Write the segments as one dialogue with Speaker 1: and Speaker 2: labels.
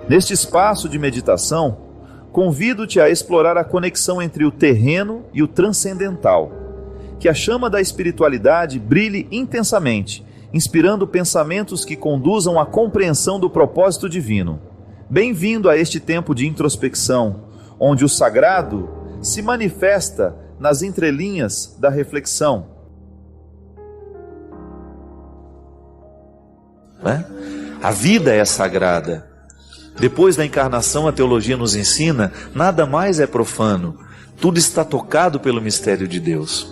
Speaker 1: Neste espaço de meditação, convido-te a explorar a conexão entre o terreno e o transcendental. Que a chama da espiritualidade brilhe intensamente, inspirando pensamentos que conduzam à compreensão do propósito divino. Bem-vindo a este tempo de introspecção, onde o sagrado se manifesta nas entrelinhas da reflexão.
Speaker 2: A vida é sagrada. Depois da encarnação, a teologia nos ensina, nada mais é profano. Tudo está tocado pelo mistério de Deus.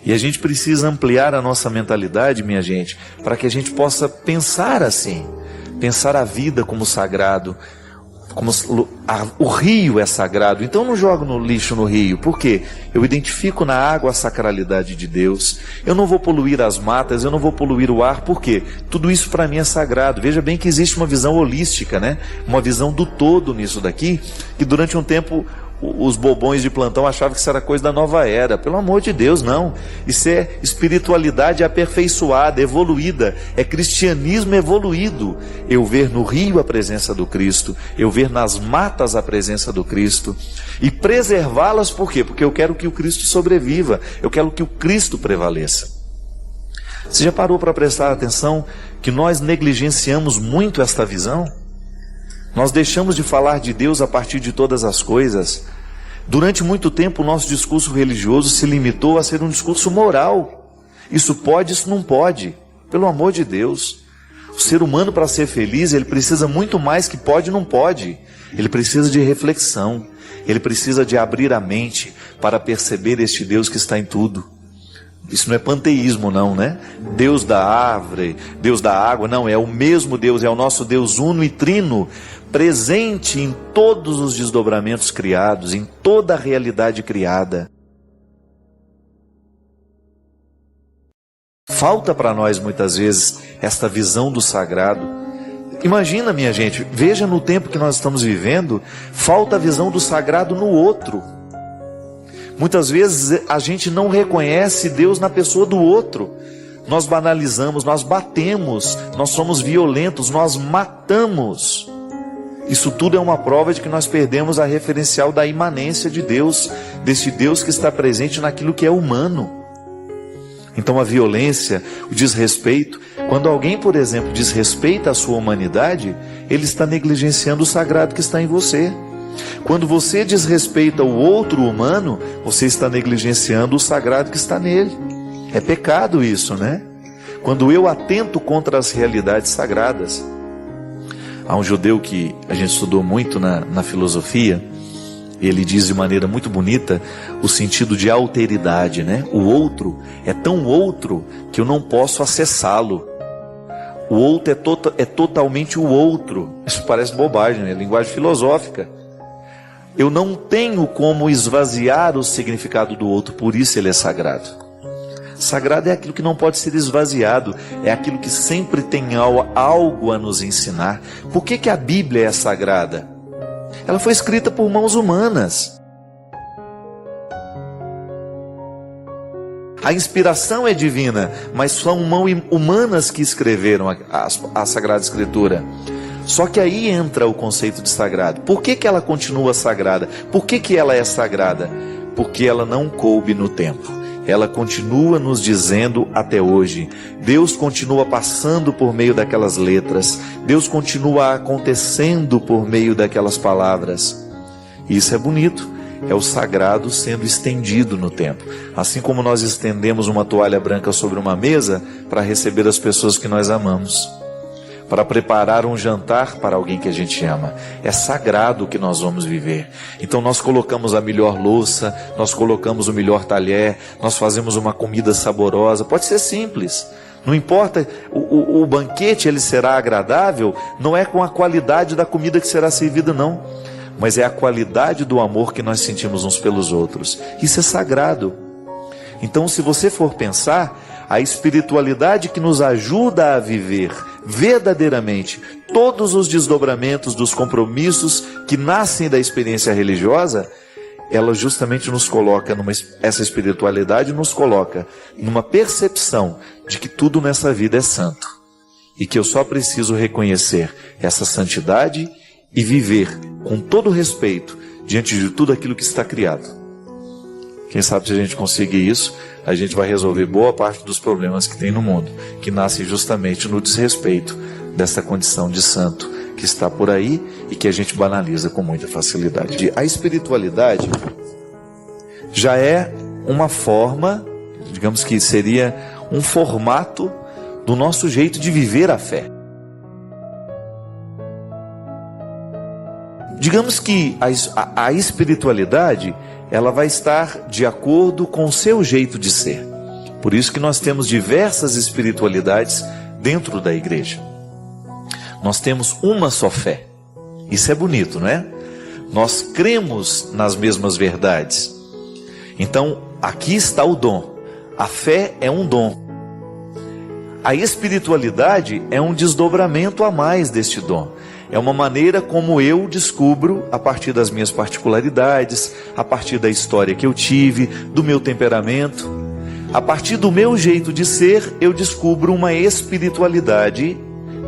Speaker 2: E a gente precisa ampliar a nossa mentalidade, minha gente, para que a gente possa pensar assim. Pensar a vida como sagrado. O rio é sagrado, então eu não jogo no lixo no rio. Por quê? Eu identifico na água a sacralidade de Deus. Eu não vou poluir as matas, eu não vou poluir o ar. Por quê? Tudo isso para mim é sagrado. Veja bem que existe uma visão holística, né? Uma visão do todo nisso daqui, que durante um tempo os bobões de plantão achavam que isso era coisa da nova era. Pelo amor de Deus, não. Isso é espiritualidade aperfeiçoada, evoluída. É cristianismo evoluído. Eu ver no rio a presença do Cristo. Eu ver nas matas a presença do Cristo. E preservá-las por quê? Porque eu quero que o Cristo sobreviva. Eu quero que o Cristo prevaleça. Você já parou para prestar atenção que nós negligenciamos muito esta visão? Nós deixamos de falar de Deus a partir de todas as coisas. Durante muito tempo o nosso discurso religioso se limitou a ser um discurso moral. Isso pode, isso não pode. Pelo amor de Deus. O ser humano, para ser feliz, ele precisa muito mais que pode e não pode. Ele precisa de reflexão. Ele precisa de abrir a mente para perceber este Deus que está em tudo. Isso não é panteísmo não, né? Deus da árvore, Deus da água, não, é o mesmo Deus, é o nosso Deus uno e trino, presente em todos os desdobramentos criados, em toda a realidade criada. Falta para nós muitas vezes esta visão do sagrado. Imagina, minha gente, veja no tempo que nós estamos vivendo, falta a visão do sagrado no outro. Muitas vezes a gente não reconhece Deus na pessoa do outro. Nós banalizamos, nós batemos, nós somos violentos, nós matamos. Isso tudo é uma prova de que nós perdemos a referencial da imanência de Deus, desse Deus que está presente naquilo que é humano. Então a violência, o desrespeito, quando alguém, por exemplo, desrespeita a sua humanidade, ele está negligenciando o sagrado que está em você. Quando você desrespeita o outro humano, você está negligenciando o sagrado que está nele. É pecado isso, né? Quando eu atento contra as realidades sagradas. Há um judeu que a gente estudou muito na filosofia, ele diz de maneira muito bonita o sentido de alteridade, né? O outro é tão outro que eu não posso acessá-lo. O outro é totalmente o outro. Isso parece bobagem, né? Linguagem filosófica. Eu não tenho como esvaziar o significado do outro, por isso ele é sagrado. Sagrado é aquilo que não pode ser esvaziado, é aquilo que sempre tem algo a nos ensinar. Por que a Bíblia é sagrada? Ela foi escrita por mãos humanas. A inspiração é divina, mas são mãos humanas que escreveram a Sagrada Escritura. Só que aí entra o conceito de sagrado. Por que ela continua sagrada? Por que ela é sagrada? Porque ela não coube no tempo. Ela continua nos dizendo até hoje. Deus continua passando por meio daquelas letras. Deus continua acontecendo por meio daquelas palavras. Isso é bonito. É o sagrado sendo estendido no tempo. Assim como nós estendemos uma toalha branca sobre uma mesa para receber as pessoas que nós amamos. Para preparar um jantar para alguém que a gente ama. É sagrado o que nós vamos viver. Então nós colocamos a melhor louça, nós colocamos o melhor talher, nós fazemos uma comida saborosa. Pode ser simples. Não importa, o banquete ele será agradável, não é com a qualidade da comida que será servida não. Mas é a qualidade do amor que nós sentimos uns pelos outros. Isso é sagrado. Então se você for pensar, a espiritualidade que nos ajuda a viver verdadeiramente todos os desdobramentos dos compromissos que nascem da experiência religiosa, ela justamente nos coloca essa espiritualidade nos coloca numa percepção de que tudo nessa vida é santo e que eu só preciso reconhecer essa santidade e viver com todo respeito diante de tudo aquilo que está criado. Quem sabe se a gente conseguir isso, a gente vai resolver boa parte dos problemas que tem no mundo, que nascem justamente no desrespeito dessa condição de santo que está por aí e que a gente banaliza com muita facilidade. A espiritualidade já é uma forma, digamos que seria um formato do nosso jeito de viver a fé. Digamos que a espiritualidade, ela vai estar de acordo com o seu jeito de ser. Por isso que nós temos diversas espiritualidades dentro da igreja. Nós temos uma só fé. Isso é bonito, não é? Nós cremos nas mesmas verdades. Então, aqui está o dom. A fé é um dom. A espiritualidade é um desdobramento a mais deste dom. É uma maneira como eu descubro, a partir das minhas particularidades, a partir da história que eu tive, do meu temperamento. A partir do meu jeito de ser, eu descubro uma espiritualidade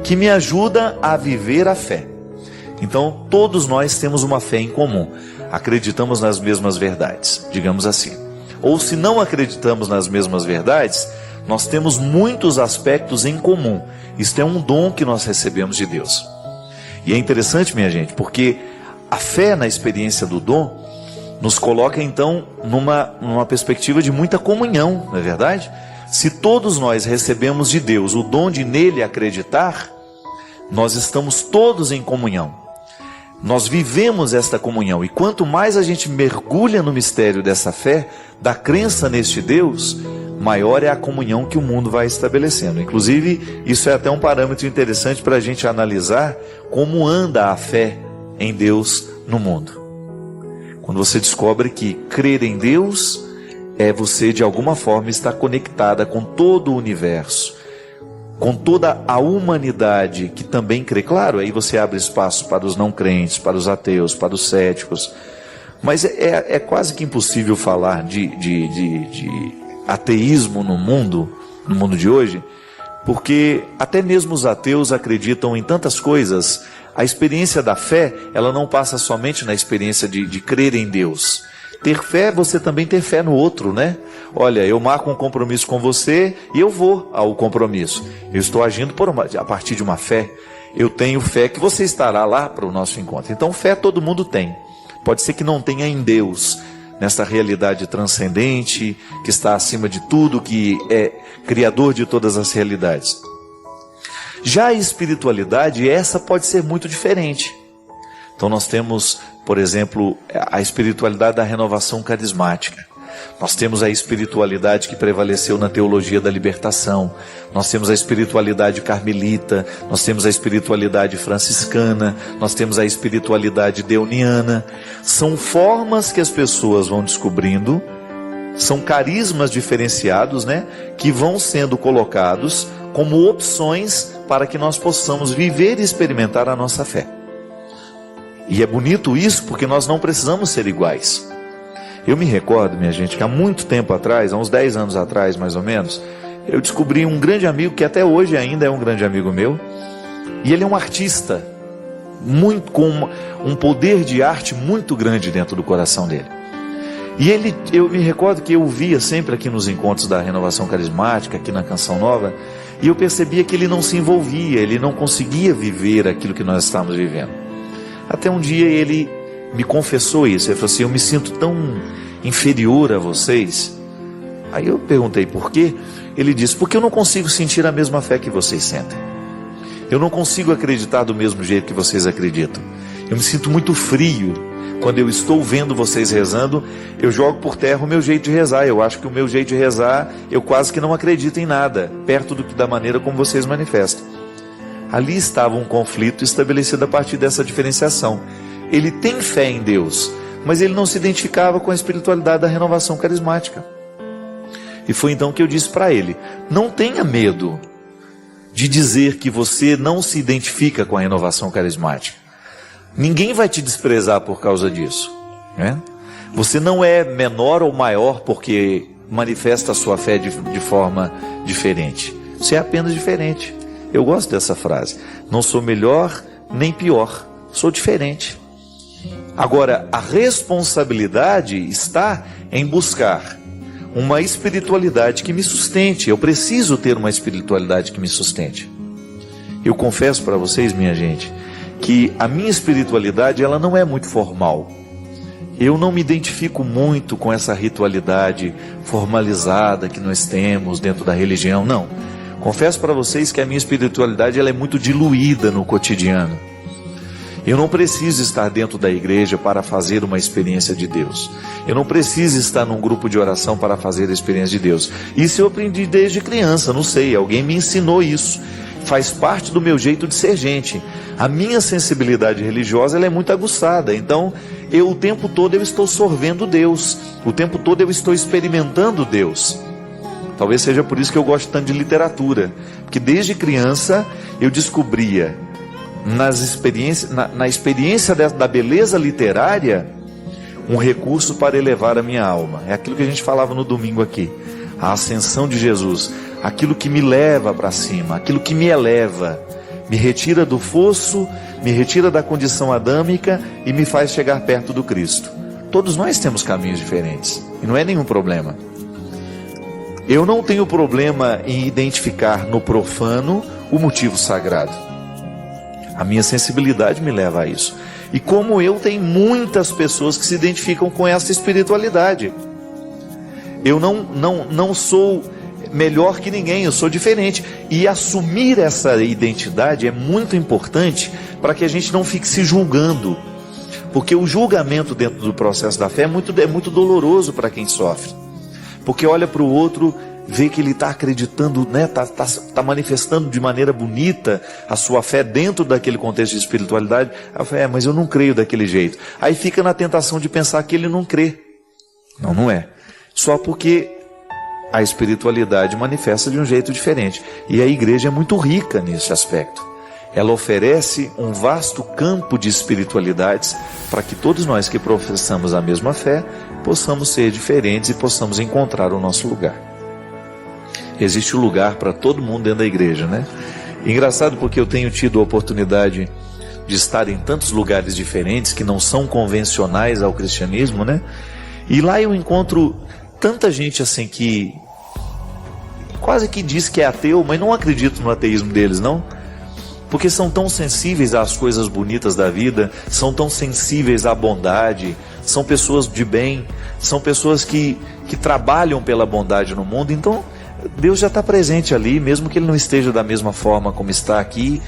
Speaker 2: que me ajuda a viver a fé. Então, todos nós temos uma fé em comum. Acreditamos nas mesmas verdades, digamos assim. Ou se não acreditamos nas mesmas verdades, nós temos muitos aspectos em comum. Isto é um dom que nós recebemos de Deus. E é interessante, minha gente, porque a fé na experiência do dom nos coloca então numa perspectiva de muita comunhão, não é verdade? Se todos nós recebemos de Deus o dom de nele acreditar, nós estamos todos em comunhão. Nós vivemos esta comunhão, e quanto mais a gente mergulha no mistério dessa fé, da crença neste Deus, maior é a comunhão que o mundo vai estabelecendo. Inclusive, isso é até um parâmetro interessante para a gente analisar como anda a fé em Deus no mundo. Quando você descobre que crer em Deus é você de alguma forma estar conectada com todo o universo, com toda a humanidade que também crê. Claro, aí você abre espaço para os não crentes, para os ateus, para os céticos, mas é quase que impossível falar de ateísmo no mundo de hoje, porque até mesmo os ateus acreditam em tantas coisas. A experiência da fé, ela não passa somente na experiência de crer em Deus. Ter fé, você também ter fé no outro, né? Olha, eu marco um compromisso com você e eu vou ao compromisso. Eu estou agindo a partir de uma fé. Eu tenho fé que você estará lá para o nosso encontro. Então, fé todo mundo tem. Pode ser que não tenha em Deus, nessa realidade transcendente, que está acima de tudo, que é criador de todas as realidades. Já a espiritualidade, essa pode ser muito diferente. Então nós temos, por exemplo, a espiritualidade da renovação carismática. Nós temos a espiritualidade que prevaleceu na teologia da libertação. Nós temos a espiritualidade carmelita, nós temos a espiritualidade franciscana, nós temos a espiritualidade deoniana. São formas que as pessoas vão descobrindo, são carismas diferenciados, né, que vão sendo colocados como opções para que nós possamos viver e experimentar a nossa fé. E é bonito isso porque nós não precisamos ser iguais. Eu me recordo, minha gente, que há muito tempo atrás, há uns 10 anos atrás mais ou menos, eu descobri um grande amigo, que até hoje ainda é um grande amigo meu, e ele é um artista, com um poder de arte muito grande dentro do coração dele. E eu me recordo que eu o via sempre aqui nos encontros da Renovação Carismática, aqui na Canção Nova, e eu percebia que ele não se envolvia, ele não conseguia viver aquilo que nós estávamos vivendo. Até um dia ele me confessou isso. Ele falou assim: eu me sinto tão inferior a vocês. Aí eu perguntei por quê. Ele disse: porque eu não consigo sentir a mesma fé que vocês sentem. Eu não consigo acreditar do mesmo jeito que vocês acreditam. Eu me sinto muito frio. Quando eu estou vendo vocês rezando, eu jogo por terra o meu jeito de rezar. Eu acho que o meu jeito de rezar, eu quase que não acredito em nada, perto da maneira como vocês manifestam. Ali estava um conflito estabelecido a partir dessa diferenciação. Ele tem fé em Deus, mas ele não se identificava com a espiritualidade da renovação carismática. E foi então que eu disse para ele: não tenha medo de dizer que você não se identifica com a renovação carismática. Ninguém vai te desprezar por causa disso, né? Você não é menor ou maior porque manifesta a sua fé de forma diferente. Você é apenas diferente. Eu gosto dessa frase: não sou melhor nem pior, Sou diferente. Agora, a responsabilidade está em buscar uma espiritualidade que me sustente. Eu preciso ter uma espiritualidade que me sustente. Eu confesso para vocês, minha gente, que a minha espiritualidade, ela não é muito formal. Eu não me identifico muito com essa ritualidade formalizada que nós temos dentro da religião, não. Confesso para vocês que a minha espiritualidade, ela é muito diluída no cotidiano. Eu não preciso estar dentro da igreja para fazer uma experiência de Deus. Eu não preciso estar num grupo de oração para fazer a experiência de Deus. Isso eu aprendi desde criança, não sei, alguém me ensinou isso. Faz parte do meu jeito de ser gente. A minha sensibilidade religiosa, ela é muito aguçada. Então, o tempo todo eu estou sorvendo Deus. O tempo todo eu estou experimentando Deus. Talvez seja por isso que eu gosto tanto de literatura. Porque desde criança eu descobria na experiência da beleza literária um recurso para elevar a minha alma. É aquilo que a gente falava no domingo aqui. A ascensão de Jesus. Aquilo que me leva para cima, aquilo que me eleva, me retira do fosso, me retira da condição adâmica e me faz chegar perto do Cristo. Todos nós temos caminhos diferentes e não é nenhum problema. Eu não tenho problema em identificar no profano o motivo sagrado. A minha sensibilidade me leva a isso. E como eu, tem muitas pessoas que se identificam com essa espiritualidade. Eu não sou melhor que ninguém, eu sou diferente. E assumir essa identidade é muito importante para que a gente não fique se julgando. Porque o julgamento dentro do processo da fé é muito doloroso para quem sofre. Porque olha para o outro, vê que ele está acreditando, né? Tá manifestando de maneira bonita a sua fé dentro daquele contexto de espiritualidade. A fé, mas eu não creio daquele jeito. Aí fica na tentação de pensar que ele não crê. Não é. Só porque a espiritualidade manifesta de um jeito diferente. E a igreja é muito rica nesse aspecto. Ela oferece um vasto campo de espiritualidades para que todos nós que professamos a mesma fé possamos ser diferentes e possamos encontrar o nosso lugar. Existe um lugar para todo mundo dentro da igreja, né? Engraçado porque eu tenho tido a oportunidade de estar em tantos lugares diferentes que não são convencionais ao cristianismo, né? E lá eu encontro tanta gente assim que quase que diz que é ateu, mas não acredito no ateísmo deles, não. Porque são tão sensíveis às coisas bonitas da vida, são tão sensíveis à bondade, são pessoas de bem, são pessoas que trabalham pela bondade no mundo. Então Deus já está presente ali, mesmo que Ele não esteja da mesma forma como está aqui,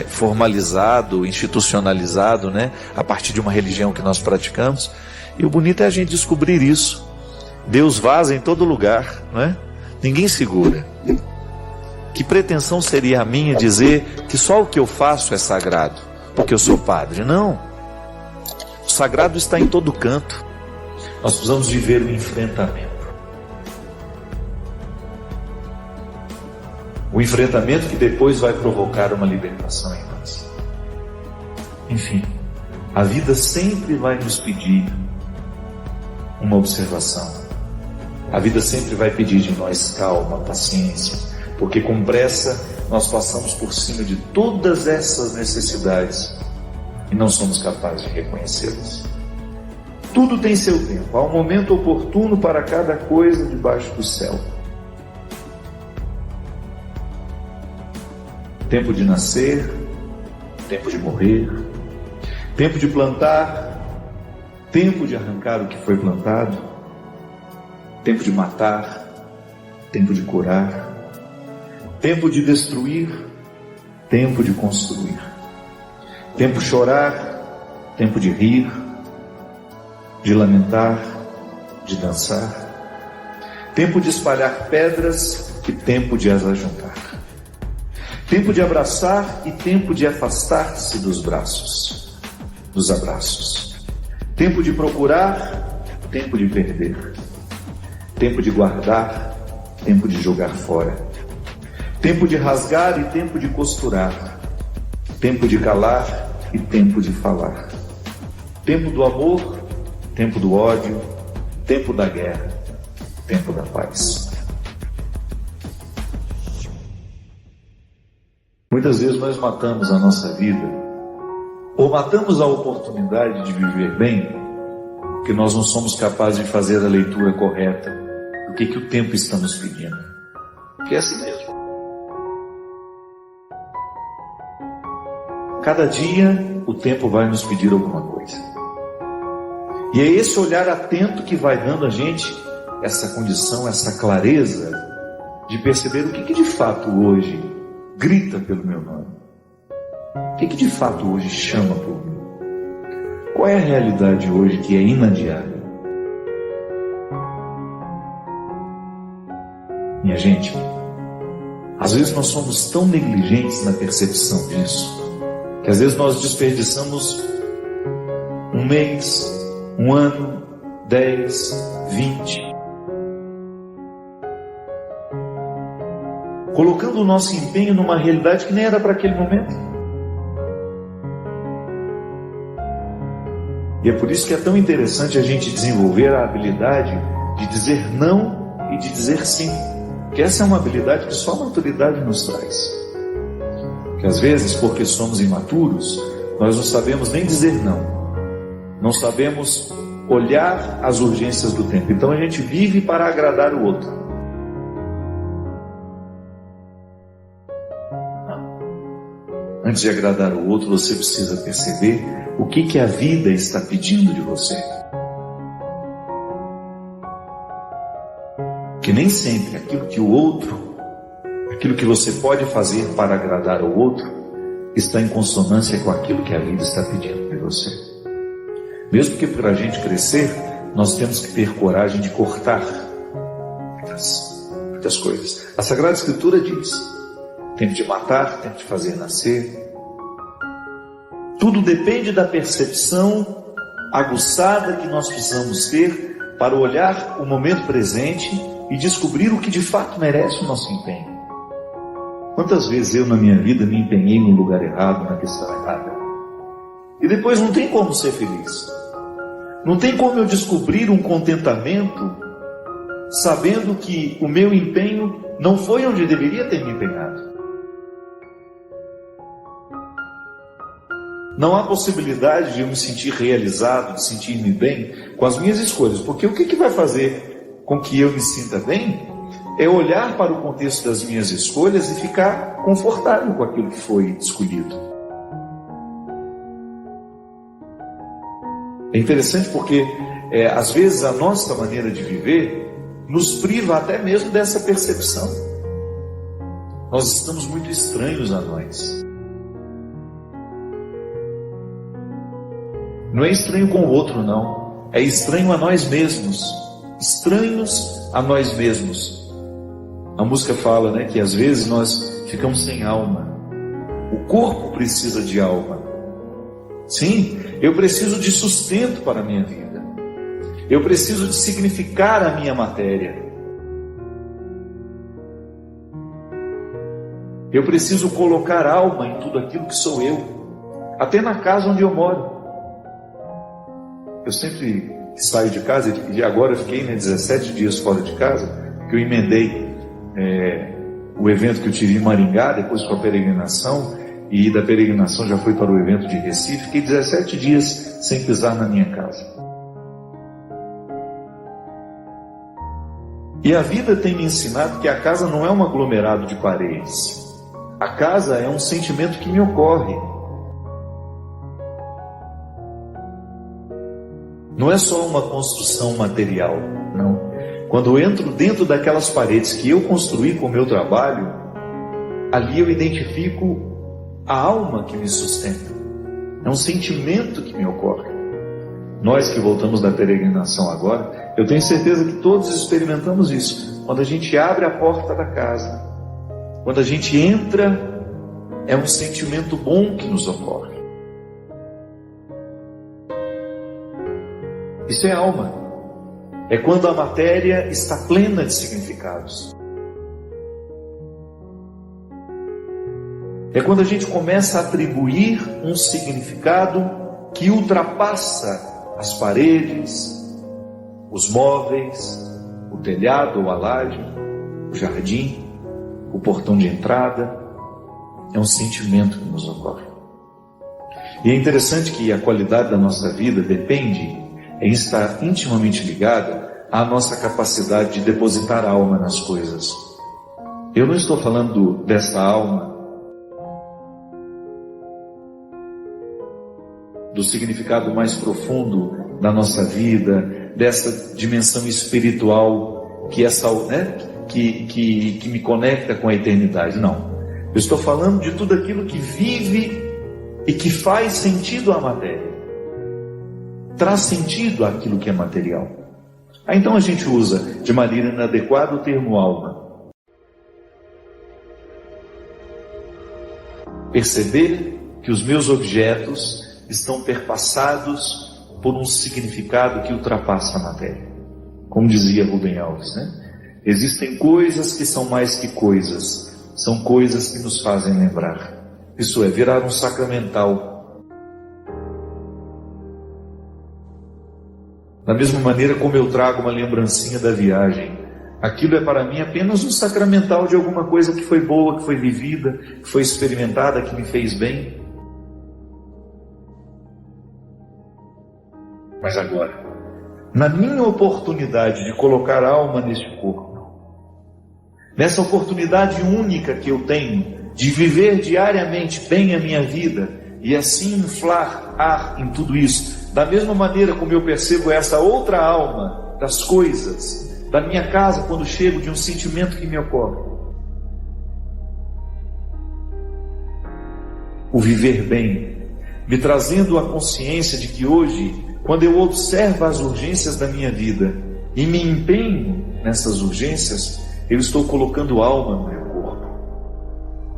Speaker 2: formalizado, institucionalizado, né, a partir de uma religião que nós praticamos. E o bonito é a gente descobrir isso. Deus vaza em todo lugar, não é? Ninguém segura. Que pretensão seria a minha dizer que só o que eu faço é sagrado, porque eu sou padre? Não. O sagrado está em todo canto. Nós precisamos viver o enfrentamento. O enfrentamento que depois vai provocar uma libertação em nós. Enfim, a vida sempre vai nos pedir uma observação. A vida sempre vai pedir de nós calma, paciência, porque com pressa nós passamos por cima de todas essas necessidades e não somos capazes de reconhecê-las. Tudo tem seu tempo, há um momento oportuno para cada coisa debaixo do céu. Tempo de nascer, tempo de morrer, tempo de plantar, tempo de arrancar o que foi plantado, tempo de matar, tempo de curar, tempo de destruir, tempo de construir, tempo de chorar, tempo de rir, de lamentar, de dançar, tempo de espalhar pedras e tempo de as ajuntar, tempo de abraçar e tempo de afastar-se dos abraços, tempo de procurar, tempo de perder, tempo de guardar, tempo de jogar fora, tempo de rasgar e tempo de costurar, tempo de calar e tempo de falar, tempo do amor, tempo do ódio, tempo da guerra, tempo da paz. Muitas vezes nós matamos a nossa vida Ou matamos a oportunidade de viver bem, porque nós não somos capazes de fazer a leitura correta do que o tempo está nos pedindo. Porque é assim mesmo. Cada dia o tempo vai nos pedir alguma coisa. E é esse olhar atento que vai dando a gente essa condição, essa clareza de perceber o que de fato hoje grita pelo meu nome. O que de fato hoje chama por mim. Qual é a realidade hoje que é inadiável? Minha gente, às vezes nós somos tão negligentes na percepção disso, que às vezes nós desperdiçamos um mês, um ano, 10, 20, colocando o nosso empenho numa realidade que nem era para aquele momento. E é por isso que é tão interessante a gente desenvolver a habilidade de dizer não e de dizer sim. Porque essa é uma habilidade que só a maturidade nos traz. Que às vezes, porque somos imaturos, nós não sabemos nem dizer não. Não sabemos olhar as urgências do tempo. Então a gente vive para agradar o outro. Não. Antes de agradar o outro, você precisa perceber o que a vida está pedindo de você. Que nem sempre aquilo que o outro, aquilo que você pode fazer para agradar ao outro, está em consonância com aquilo que a vida está pedindo de você. Mesmo que para a gente crescer, nós temos que ter coragem de cortar muitas coisas. A Sagrada Escritura diz: tempo de matar, tempo de fazer nascer. Tudo depende da percepção aguçada que nós precisamos ter para olhar o momento presente e descobrir o que de fato merece o nosso empenho. Quantas vezes eu na minha vida me empenhei no lugar errado, na questão errada, e depois não tem como ser feliz. Não tem como eu descobrir um contentamento sabendo que o meu empenho não foi onde deveria ter me empenhado. Não há possibilidade de eu me sentir realizado, de sentir-me bem com as minhas escolhas, porque o que vai fazer com que eu me sinta bem é olhar para o contexto das minhas escolhas e ficar confortável com aquilo que foi escolhido. É interessante porque, às vezes, a nossa maneira de viver nos priva até mesmo dessa percepção. Nós estamos muito estranhos a nós. Não é estranho com o outro, não. É estranho a nós mesmos. Estranhos a nós mesmos. A música fala, né, que às vezes nós ficamos sem alma. O corpo precisa de alma. Sim, eu preciso de sustento para a minha vida. Eu preciso de significar a minha matéria. Eu preciso colocar alma em tudo aquilo que sou eu. Até na casa onde eu moro. Eu sempre saio de casa, e agora eu fiquei 17 dias fora de casa, que eu emendei o evento que eu tive em Maringá, depois com a peregrinação, e da peregrinação já fui para o evento de Recife. Fiquei 17 dias sem pisar na minha casa. E a vida tem me ensinado que a casa não é um aglomerado de paredes. A casa é um sentimento que me ocorre. Não é só uma construção material, não. Quando eu entro dentro daquelas paredes que eu construí com o meu trabalho, ali eu identifico a alma que me sustenta. É um sentimento que me ocorre. Nós que voltamos da peregrinação agora, eu tenho certeza que todos experimentamos isso. Quando a gente abre a porta da casa, quando a gente entra, é um sentimento bom que nos ocorre. Isso é alma. É quando a matéria está plena de significados. É quando a gente começa a atribuir um significado que ultrapassa as paredes, os móveis, o telhado ou a laje, o jardim, o portão de entrada. É um sentimento que nos ocorre. E é interessante que a qualidade da nossa vida depende, está intimamente ligada à nossa capacidade de depositar a alma nas coisas. Eu não estou falando dessa alma, do significado mais profundo da nossa vida, dessa dimensão espiritual que me conecta com a eternidade. Não. Eu estou falando de tudo aquilo que vive e que faz sentido à matéria. Traz sentido àquilo que é material. Então a gente usa de maneira inadequada o termo alma. Perceber que os meus objetos estão perpassados por um significado que ultrapassa a matéria. Como dizia Rubem Alves, Existem coisas que são mais que coisas, são coisas que nos fazem lembrar. Isso é, virar um sacramental. Da mesma maneira como eu trago uma lembrancinha da viagem, aquilo é para mim apenas um sacramental de alguma coisa que foi boa, que foi vivida, que foi experimentada, que me fez bem. Mas agora, na minha oportunidade de colocar a alma neste corpo, nessa oportunidade única que eu tenho de viver diariamente bem a minha vida e assim inflar ar em tudo isso, da mesma maneira como eu percebo essa outra alma das coisas, da minha casa quando chego, de um sentimento que me ocorre. O viver bem, me trazendo a consciência de que hoje, quando eu observo as urgências da minha vida e me empenho nessas urgências, eu estou colocando alma no meu corpo.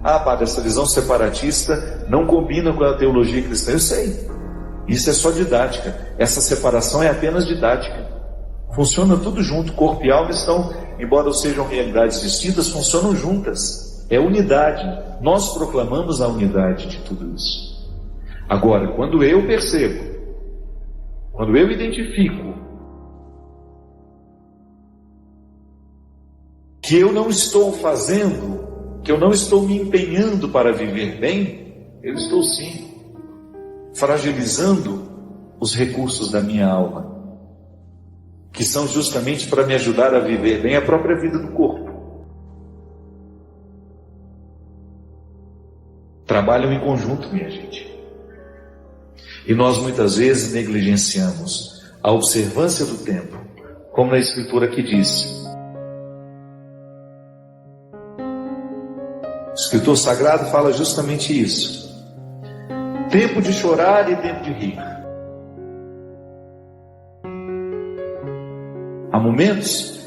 Speaker 2: Padre, essa visão separatista não combina com a teologia cristã. Eu sei, isso é só didática. Essa separação é apenas didática. Funciona tudo junto. Corpo e alma estão, embora sejam realidades distintas, funcionam juntas. É unidade. Nós proclamamos a unidade de tudo isso. Agora, quando eu percebo, quando eu identifico que eu não estou fazendo, que eu não estou me empenhando para viver bem, eu estou sim fragilizando os recursos da minha alma, que são justamente para me ajudar a viver bem a própria vida do corpo. Trabalham em conjunto, minha gente. E nós muitas vezes negligenciamos a observância do tempo, como na Escritura que diz. O Escritor Sagrado fala justamente isso. Tempo de chorar e tempo de rir. Há momentos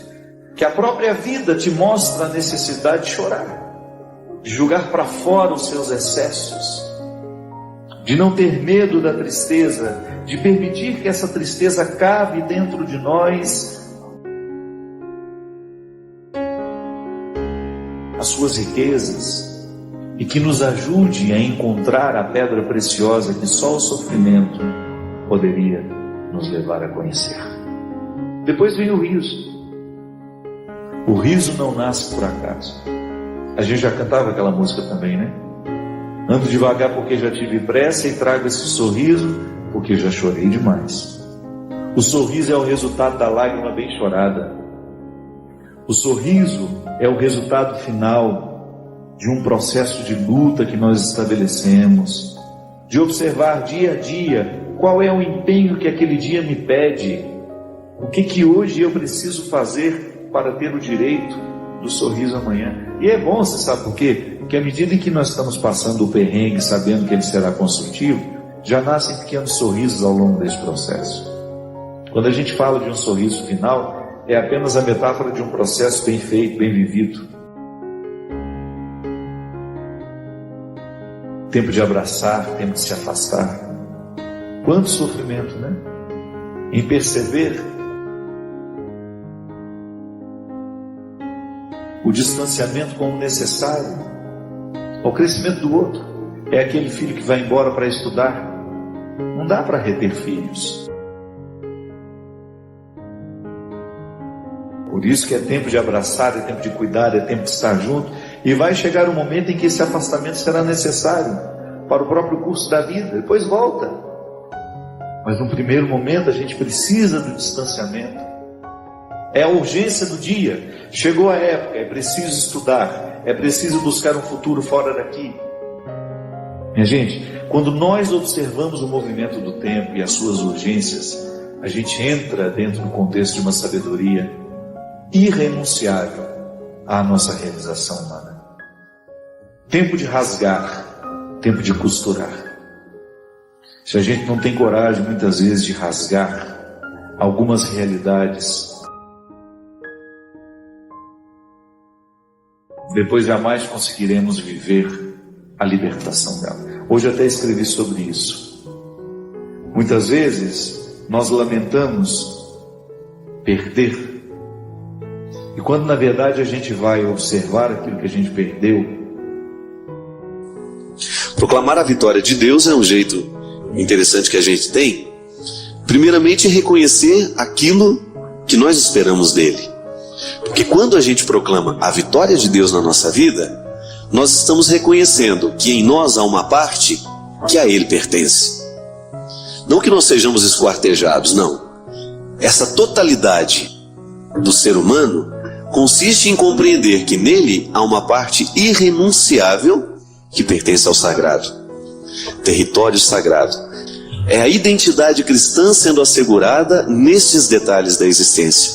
Speaker 2: que a própria vida te mostra a necessidade de chorar, de jogar para fora os seus excessos, de não ter medo da tristeza, de permitir que essa tristeza cabe dentro de nós, as suas riquezas, e que nos ajude a encontrar a pedra preciosa que só o sofrimento poderia nos levar a conhecer. Depois vem o riso. O riso não nasce por acaso. A gente já cantava aquela música também, Ando devagar porque já tive pressa e trago esse sorriso porque já chorei demais. O sorriso é o resultado da lágrima bem chorada. O sorriso é o resultado final de um processo de luta que nós estabelecemos, de observar dia a dia qual é o empenho que aquele dia me pede, o que hoje eu preciso fazer para ter o direito do sorriso amanhã. E é bom, você sabe por quê? Porque à medida em que nós estamos passando o perrengue, sabendo que ele será construtivo, já nascem pequenos sorrisos ao longo desse processo. Quando a gente fala de um sorriso final, é apenas a metáfora de um processo bem feito, bem vivido. Tempo de abraçar, tempo de se afastar. Quanto sofrimento, Em perceber o distanciamento como necessário ao crescimento do outro. É aquele filho que vai embora para estudar. Não dá para reter filhos. Por isso que é tempo de abraçar, é tempo de cuidar, é tempo de estar junto. E vai chegar um momento em que esse afastamento será necessário para o próprio curso da vida, depois volta. Mas no primeiro momento a gente precisa do distanciamento. É a urgência do dia. Chegou a época, é preciso estudar, é preciso buscar um futuro fora daqui. Minha gente, quando nós observamos o movimento do tempo e as suas urgências, a gente entra dentro do contexto de uma sabedoria irrenunciável à nossa realização humana. Tempo de rasgar, tempo de costurar. Se a gente não tem coragem, muitas vezes, de rasgar algumas realidades, depois jamais conseguiremos viver a libertação dela. Hoje eu até escrevi sobre isso. Muitas vezes nós lamentamos perder, e quando na verdade a gente vai observar aquilo que a gente perdeu.
Speaker 3: Proclamar a vitória de Deus é um jeito interessante que a gente tem. Primeiramente, reconhecer aquilo que nós esperamos dele. Porque quando a gente proclama a vitória de Deus na nossa vida, nós estamos reconhecendo que em nós há uma parte que a Ele pertence. Não que nós sejamos esquartejados, não. Essa totalidade do ser humano consiste em compreender que nele há uma parte irrenunciável que pertence ao sagrado. Território sagrado. É a identidade cristã sendo assegurada nestes detalhes da existência.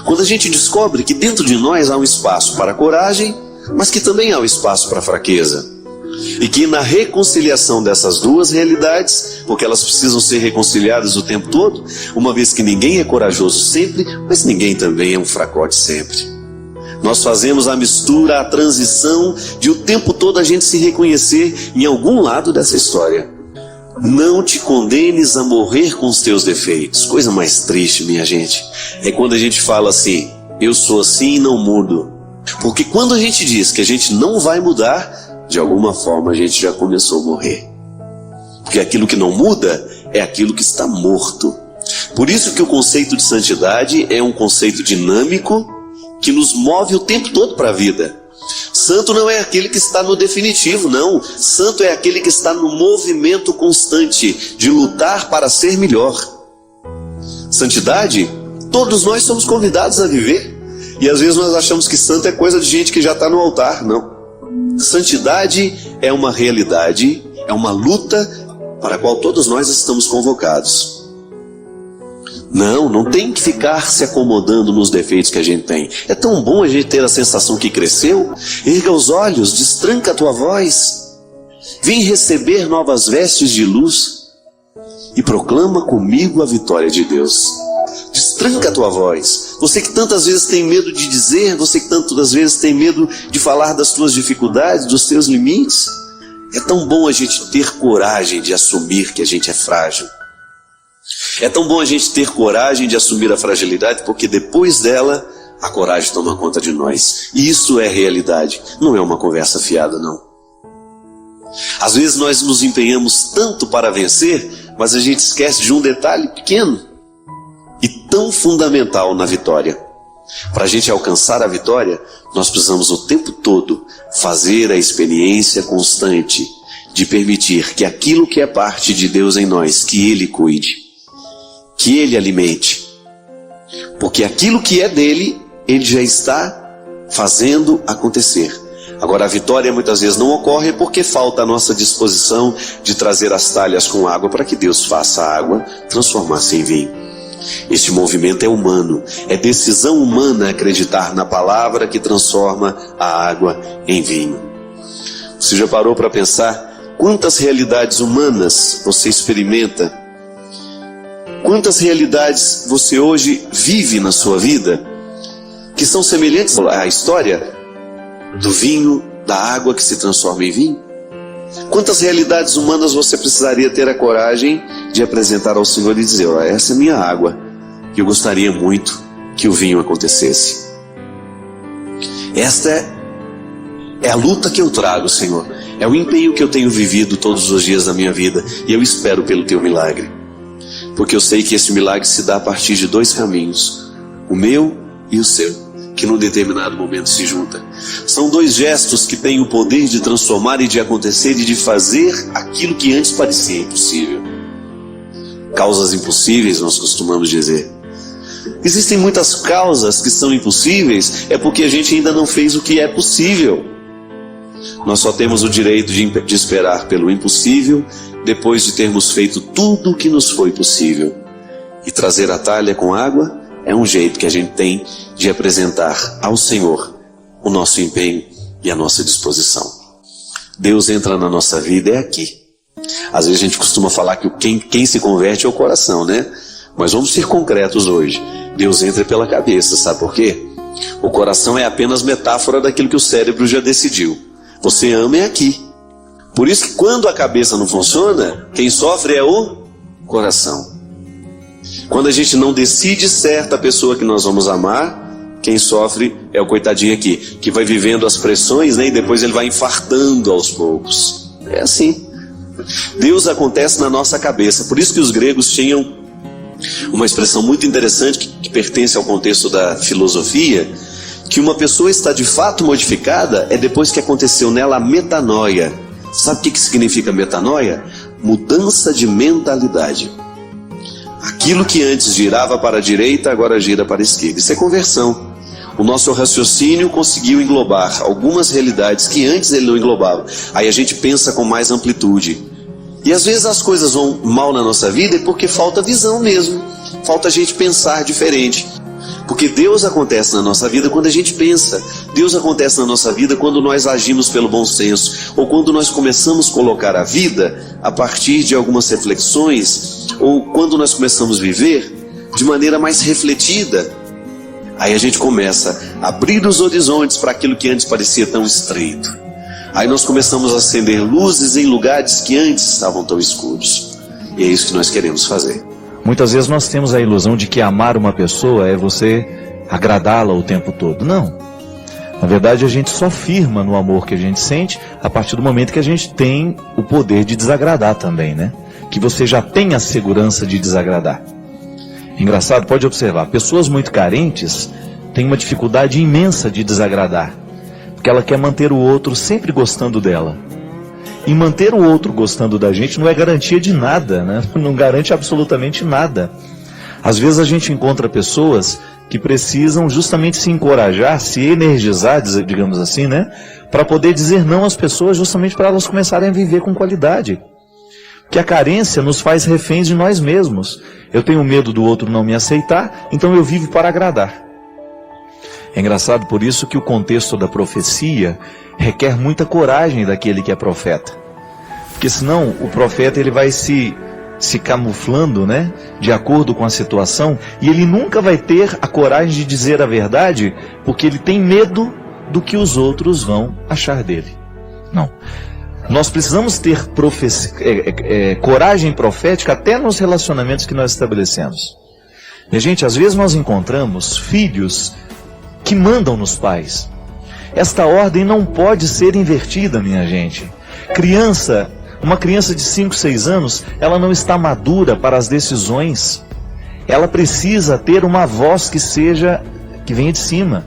Speaker 3: Quando a gente descobre que dentro de nós há um espaço para a coragem, mas que também há um espaço para a fraqueza, e que na reconciliação dessas duas realidades, porque elas precisam ser reconciliadas o tempo todo, uma vez que ninguém é corajoso sempre, mas ninguém também é um fracote sempre. Nós fazemos a mistura, a transição de o tempo todo a gente se reconhecer em algum lado dessa história. Não te condenes a morrer com os teus defeitos. Coisa mais triste, minha gente, é quando a gente fala assim: eu sou assim e não mudo. Porque quando a gente diz que a gente não vai mudar, de alguma forma a gente já começou a morrer. Porque aquilo que não muda é aquilo que está morto. Por isso que o conceito de santidade é um conceito dinâmico que nos move o tempo todo para a vida. Santo não é aquele que está no definitivo, não. Santo é aquele que está no movimento constante de lutar para ser melhor. Santidade, todos nós somos convidados a viver. E às vezes nós achamos que santo é coisa de gente que já está no altar. Não. Santidade é uma realidade, é uma luta para a qual todos nós estamos convocados. Não tem que ficar se acomodando nos defeitos que a gente tem. É tão bom a gente ter a sensação que cresceu. Erga os olhos, destranca a tua voz. Vem receber novas vestes de luz e proclama comigo a vitória de Deus. Destranca a tua voz. Você que tantas vezes tem medo de dizer, você que tantas vezes tem medo de falar das tuas dificuldades, dos teus limites. É tão bom a gente ter coragem de assumir que a gente é frágil. É tão bom a gente ter coragem de assumir a fragilidade, porque depois dela, a coragem toma conta de nós. E isso é realidade, não é uma conversa fiada, não. Às vezes nós nos empenhamos tanto para vencer, mas a gente esquece de um detalhe pequeno e tão fundamental na vitória. Para a gente alcançar a vitória, nós precisamos o tempo todo fazer a experiência constante de permitir que aquilo que é parte de Deus em nós, que Ele cuide, que Ele alimente. Porque aquilo que é dele, Ele já está fazendo acontecer. Agora a vitória muitas vezes não ocorre porque falta a nossa disposição de trazer as talhas com água para que Deus faça a água transformar-se em vinho. Este movimento é humano, é decisão humana acreditar na palavra que transforma a água em vinho. Você já parou para pensar quantas realidades humanas você experimenta? Quantas realidades você hoje vive na sua vida que são semelhantes à história do vinho, da água que se transforma em vinho? Quantas realidades humanas você precisaria ter a coragem de apresentar ao Senhor e dizer: ó, essa é minha água, que eu gostaria muito que o vinho acontecesse. Esta é a luta que eu trago, Senhor. É o empenho que eu tenho vivido todos os dias da minha vida, e eu espero pelo teu milagre. Porque eu sei que esse milagre se dá a partir de dois caminhos, o meu e o seu. que num determinado momento se junta. São dois gestos que têm o poder de transformar e de acontecer e de fazer aquilo que antes parecia impossível. Causas impossíveis, nós costumamos dizer. Existem muitas causas que são impossíveis, é porque a gente ainda não fez o que é possível. Nós só temos o direito de esperar pelo impossível depois de termos feito tudo o que nos foi possível. E trazer a talha com água é um jeito que a gente tem de apresentar ao Senhor o nosso empenho e a nossa disposição. Deus entra na nossa vida é aqui. Às vezes a gente costuma falar que quem se converte é o coração, né? Mas vamos ser concretos hoje. Deus entra pela cabeça, sabe por quê? O coração é apenas metáfora daquilo que o cérebro já decidiu. Você ama é aqui. Por isso que quando a cabeça não funciona, quem sofre é o coração. Quando a gente não decide certa pessoa que nós vamos amar, quem sofre é o coitadinho aqui, que vai vivendo as pressões, né, e depois ele vai infartando aos poucos. É assim. Deus acontece na nossa cabeça. Por isso que os gregos tinham uma expressão muito interessante que pertence ao contexto da filosofia, que uma pessoa está de fato modificada é depois que aconteceu nela a metanoia. Sabe o que significa metanoia? Mudança de mentalidade. Aquilo que antes girava para a direita, agora gira para a esquerda. Isso é conversão. O nosso raciocínio conseguiu englobar algumas realidades que antes ele não englobava. Aí a gente pensa com mais amplitude. E às vezes as coisas vão mal na nossa vida porque falta visão mesmo. Falta a gente pensar diferente. Porque Deus acontece na nossa vida quando a gente pensa. Deus acontece na nossa vida quando nós agimos pelo bom senso. Ou quando nós começamos a colocar a vida a partir de algumas reflexões. Ou quando nós começamos a viver de maneira mais refletida. Aí a gente começa a abrir os horizontes para aquilo que antes parecia tão estreito. Aí nós começamos a acender luzes em lugares que antes estavam tão escuros. E é isso que nós queremos fazer.
Speaker 2: Muitas vezes nós temos a ilusão de que amar uma pessoa é você agradá-la o tempo todo. Não. Na verdade, a gente só firma no amor que a gente sente a partir do momento que a gente tem o poder de desagradar também, né? Que você já tem a segurança de desagradar. Engraçado, pode observar, pessoas muito carentes têm uma dificuldade imensa de desagradar, porque ela quer manter o outro sempre gostando dela. E manter o outro gostando da gente não é garantia de nada, né? Não garante absolutamente nada. Às vezes a gente encontra pessoas que precisam justamente se encorajar, se energizar, digamos assim, né? Para poder dizer não às pessoas, justamente para elas começarem a viver com qualidade. Que a carência nos faz reféns de nós mesmos. Eu tenho medo do outro não me aceitar, então eu vivo para agradar. É engraçado por isso que o contexto da profecia requer muita coragem daquele que é profeta. Porque senão o profeta ele vai se camuflando, né, de acordo com a situação, e ele nunca vai ter a coragem de dizer a verdade, porque ele tem medo do que os outros vão achar dele. Não. Nós precisamos ter coragem profética até nos relacionamentos que nós estabelecemos. E, gente, às vezes nós encontramos filhos que mandam nos pais. Esta ordem não pode ser invertida, minha gente. Uma criança de 5, 6 anos, ela não está madura para as decisões. Ela precisa ter uma voz que venha de cima.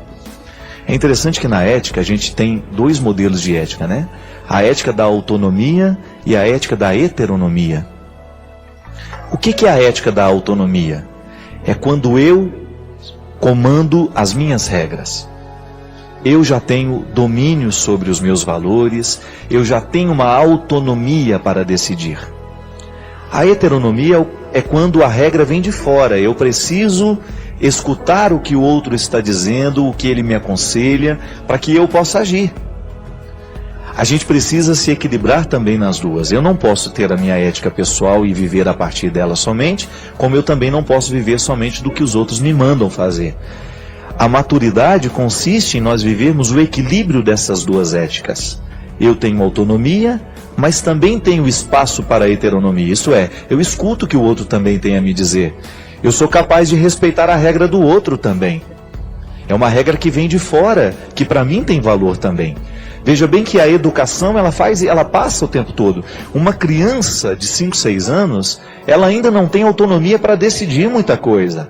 Speaker 2: É interessante que na ética a gente tem 2 modelos de ética, né? A ética da autonomia e a ética da heteronomia. O que é a ética da autonomia? É quando eu comando as minhas regras. Eu já tenho domínio sobre os meus valores, eu já tenho uma autonomia para decidir. A heteronomia é quando a regra vem de fora, eu preciso escutar o que o outro está dizendo, o que ele me aconselha, para que eu possa agir. A gente precisa se equilibrar também nas duas. Eu não posso ter a minha ética pessoal e viver a partir dela somente, como eu também não posso viver somente do que os outros me mandam fazer. A maturidade consiste em nós vivermos o equilíbrio dessas duas éticas. Eu tenho autonomia, mas também tenho espaço para a heteronomia. Isso é, eu escuto o que o outro também tem a me dizer. Eu sou capaz de respeitar a regra do outro também. É uma regra que vem de fora, que para mim tem valor também. Veja bem que a educação ela passa o tempo todo. Uma criança de 5, 6 anos, ela ainda não tem autonomia para decidir muita coisa.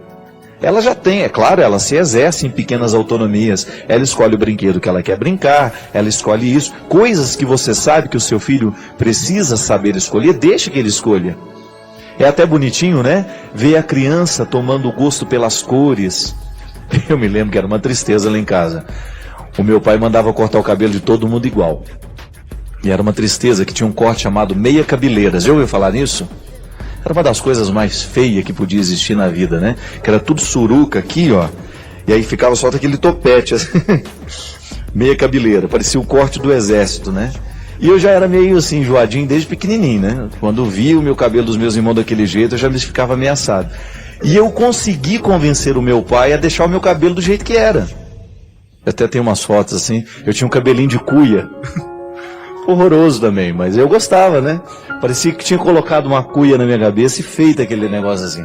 Speaker 2: Ela já tem, é claro, ela se exerce em pequenas autonomias. Ela escolhe o brinquedo que ela quer brincar, ela escolhe isso. Coisas que você sabe que o seu filho precisa saber escolher, deixe que ele escolha. É até bonitinho, né? Ver a criança tomando gosto pelas cores. Eu me lembro que era uma tristeza lá em casa. O meu pai mandava cortar o cabelo de todo mundo igual. E era uma tristeza que tinha um corte chamado meia cabeleira. Já ouviu falar nisso? Era uma das coisas mais feias que podia existir na vida, né? Que era tudo suruca aqui, ó. E aí ficava só aquele topete, assim. Meia cabeleira. Parecia o corte do exército, né? E eu já era meio assim, enjoadinho desde pequenininho, né? Quando via o meu cabelo dos meus irmãos daquele jeito, eu já me ficava ameaçado. E eu consegui convencer o meu pai a deixar o meu cabelo do jeito que era. Eu até tenho umas fotos assim, eu tinha um cabelinho de cuia. Horroroso também, mas eu gostava, né? Parecia que tinha colocado uma cuia na minha cabeça e feito aquele negócio assim.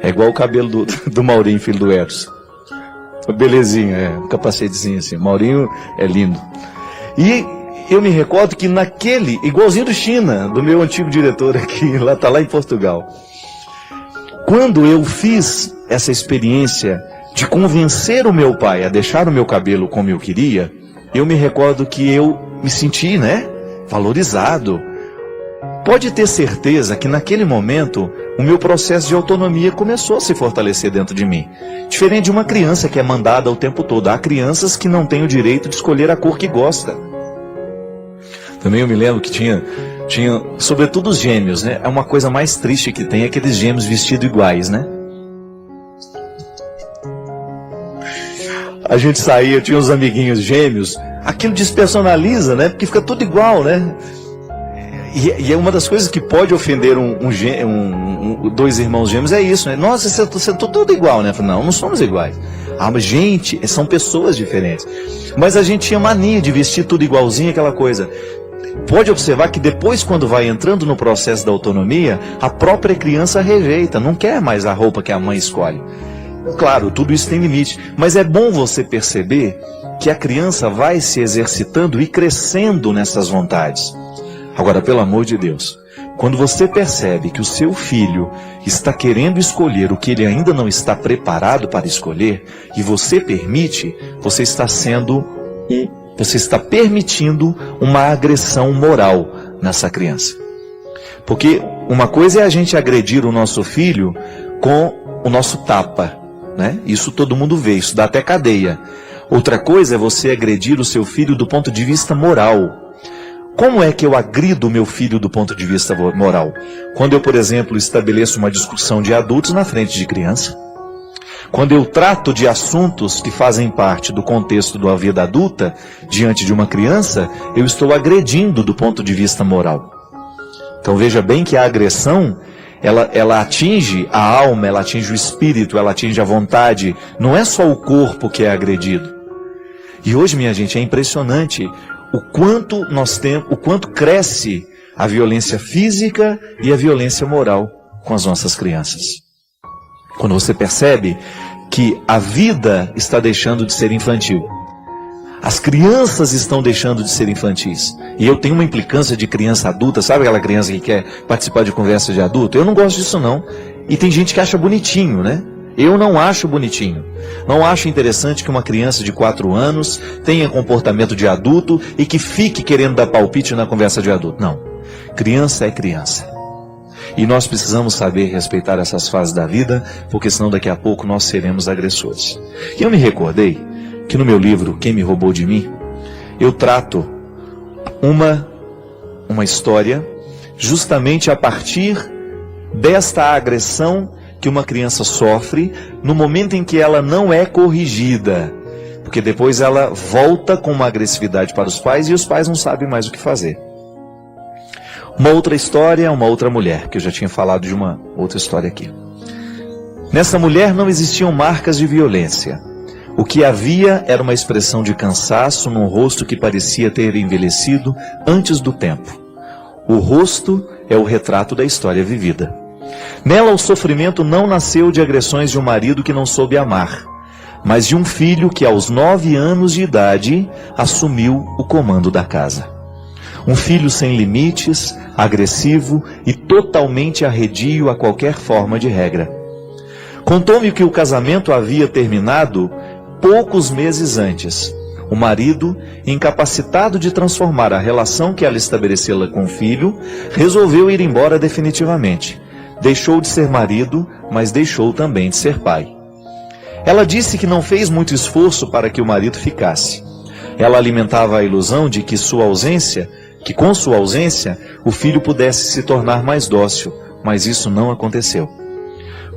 Speaker 2: É igual o cabelo do Maurinho, filho do Edson. Belezinha, um capacetezinho assim. Maurinho é lindo. E eu me recordo que naquele, igualzinho do China, do meu antigo diretor aqui, tá lá em Portugal. Quando eu fiz essa experiência de convencer o meu pai a deixar o meu cabelo como eu queria, eu me recordo que eu me senti, né, valorizado. Pode ter certeza que naquele momento o meu processo de autonomia começou a se fortalecer dentro de mim. Diferente de uma criança que é mandada o tempo todo. Há crianças que não têm o direito de escolher a cor que gosta. Também eu me lembro que tinha sobretudo os gêmeos, né? É uma coisa mais triste que tem, aqueles gêmeos vestidos iguais, né? A gente saía, tinha uns amiguinhos gêmeos, aquilo despersonaliza, né? Porque fica tudo igual, né? E é uma das coisas que pode ofender dois irmãos gêmeos, é isso, né? Nossa, você é tudo igual, né? Não, não somos iguais. Ah, mas gente, são pessoas diferentes. Mas a gente tinha mania de vestir tudo igualzinho, aquela coisa. Pode observar que depois, quando vai entrando no processo da autonomia, a própria criança rejeita, não quer mais a roupa que a mãe escolhe. Claro, tudo isso tem limite, mas é bom você perceber que a criança vai se exercitando e crescendo nessas vontades. Agora, pelo amor de Deus, quando você percebe que o seu filho está querendo escolher o que ele ainda não está preparado para escolher, e você permite, você está permitindo uma agressão moral nessa criança. Porque uma coisa é a gente agredir o nosso filho com o nosso tapa, né? Isso todo mundo vê, isso dá até cadeia. Outra coisa é você agredir o seu filho do ponto de vista moral. Como é que eu agrido o meu filho do ponto de vista moral? Quando eu, por exemplo, estabeleço uma discussão de adultos na frente de criança. Quando eu trato de assuntos que fazem parte do contexto da vida adulta, diante de uma criança, eu estou agredindo do ponto de vista moral. Então veja bem que a agressão, ela atinge a alma, ela atinge o espírito, ela atinge a vontade. Não é só o corpo que é agredido. E hoje, minha gente, é impressionante o quanto cresce a violência física e a violência moral com as nossas crianças. Quando você percebe que a vida está deixando de ser infantil. As crianças estão deixando de ser infantis. E eu tenho uma implicância de criança adulta, sabe aquela criança que quer participar de conversa de adulto? Eu não gosto disso não. E tem gente que acha bonitinho, né? Eu não acho bonitinho. Não acho interessante que uma criança de 4 anos tenha comportamento de adulto e que fique querendo dar palpite na conversa de adulto. Não. Criança é criança. E nós precisamos saber respeitar essas fases da vida, porque senão daqui a pouco nós seremos agressores. E eu me recordei que no meu livro, Quem Me Roubou de Mim, eu trato uma história justamente a partir desta agressão que uma criança sofre no momento em que ela não é corrigida. Porque depois ela volta com uma agressividade para os pais e os pais não sabem mais o que fazer. Uma outra história, uma outra mulher, que eu já tinha falado de uma outra história aqui. Nessa mulher não existiam marcas de violência. O que havia era uma expressão de cansaço num rosto que parecia ter envelhecido antes do tempo. O rosto é o retrato da história vivida. Nela o sofrimento não nasceu de agressões de um marido que não soube amar, mas de um filho que aos 9 anos de idade assumiu o comando da casa. Um filho sem limites, agressivo e totalmente arredio a qualquer forma de regra. Contou-me que o casamento havia terminado poucos meses antes. O marido, incapacitado de transformar a relação que ela estabelecera com o filho, resolveu ir embora definitivamente. Deixou de ser marido, mas deixou também de ser pai. Ela disse que não fez muito esforço para que o marido ficasse. Ela alimentava a ilusão de que com sua ausência, o filho pudesse se tornar mais dócil, mas isso não aconteceu.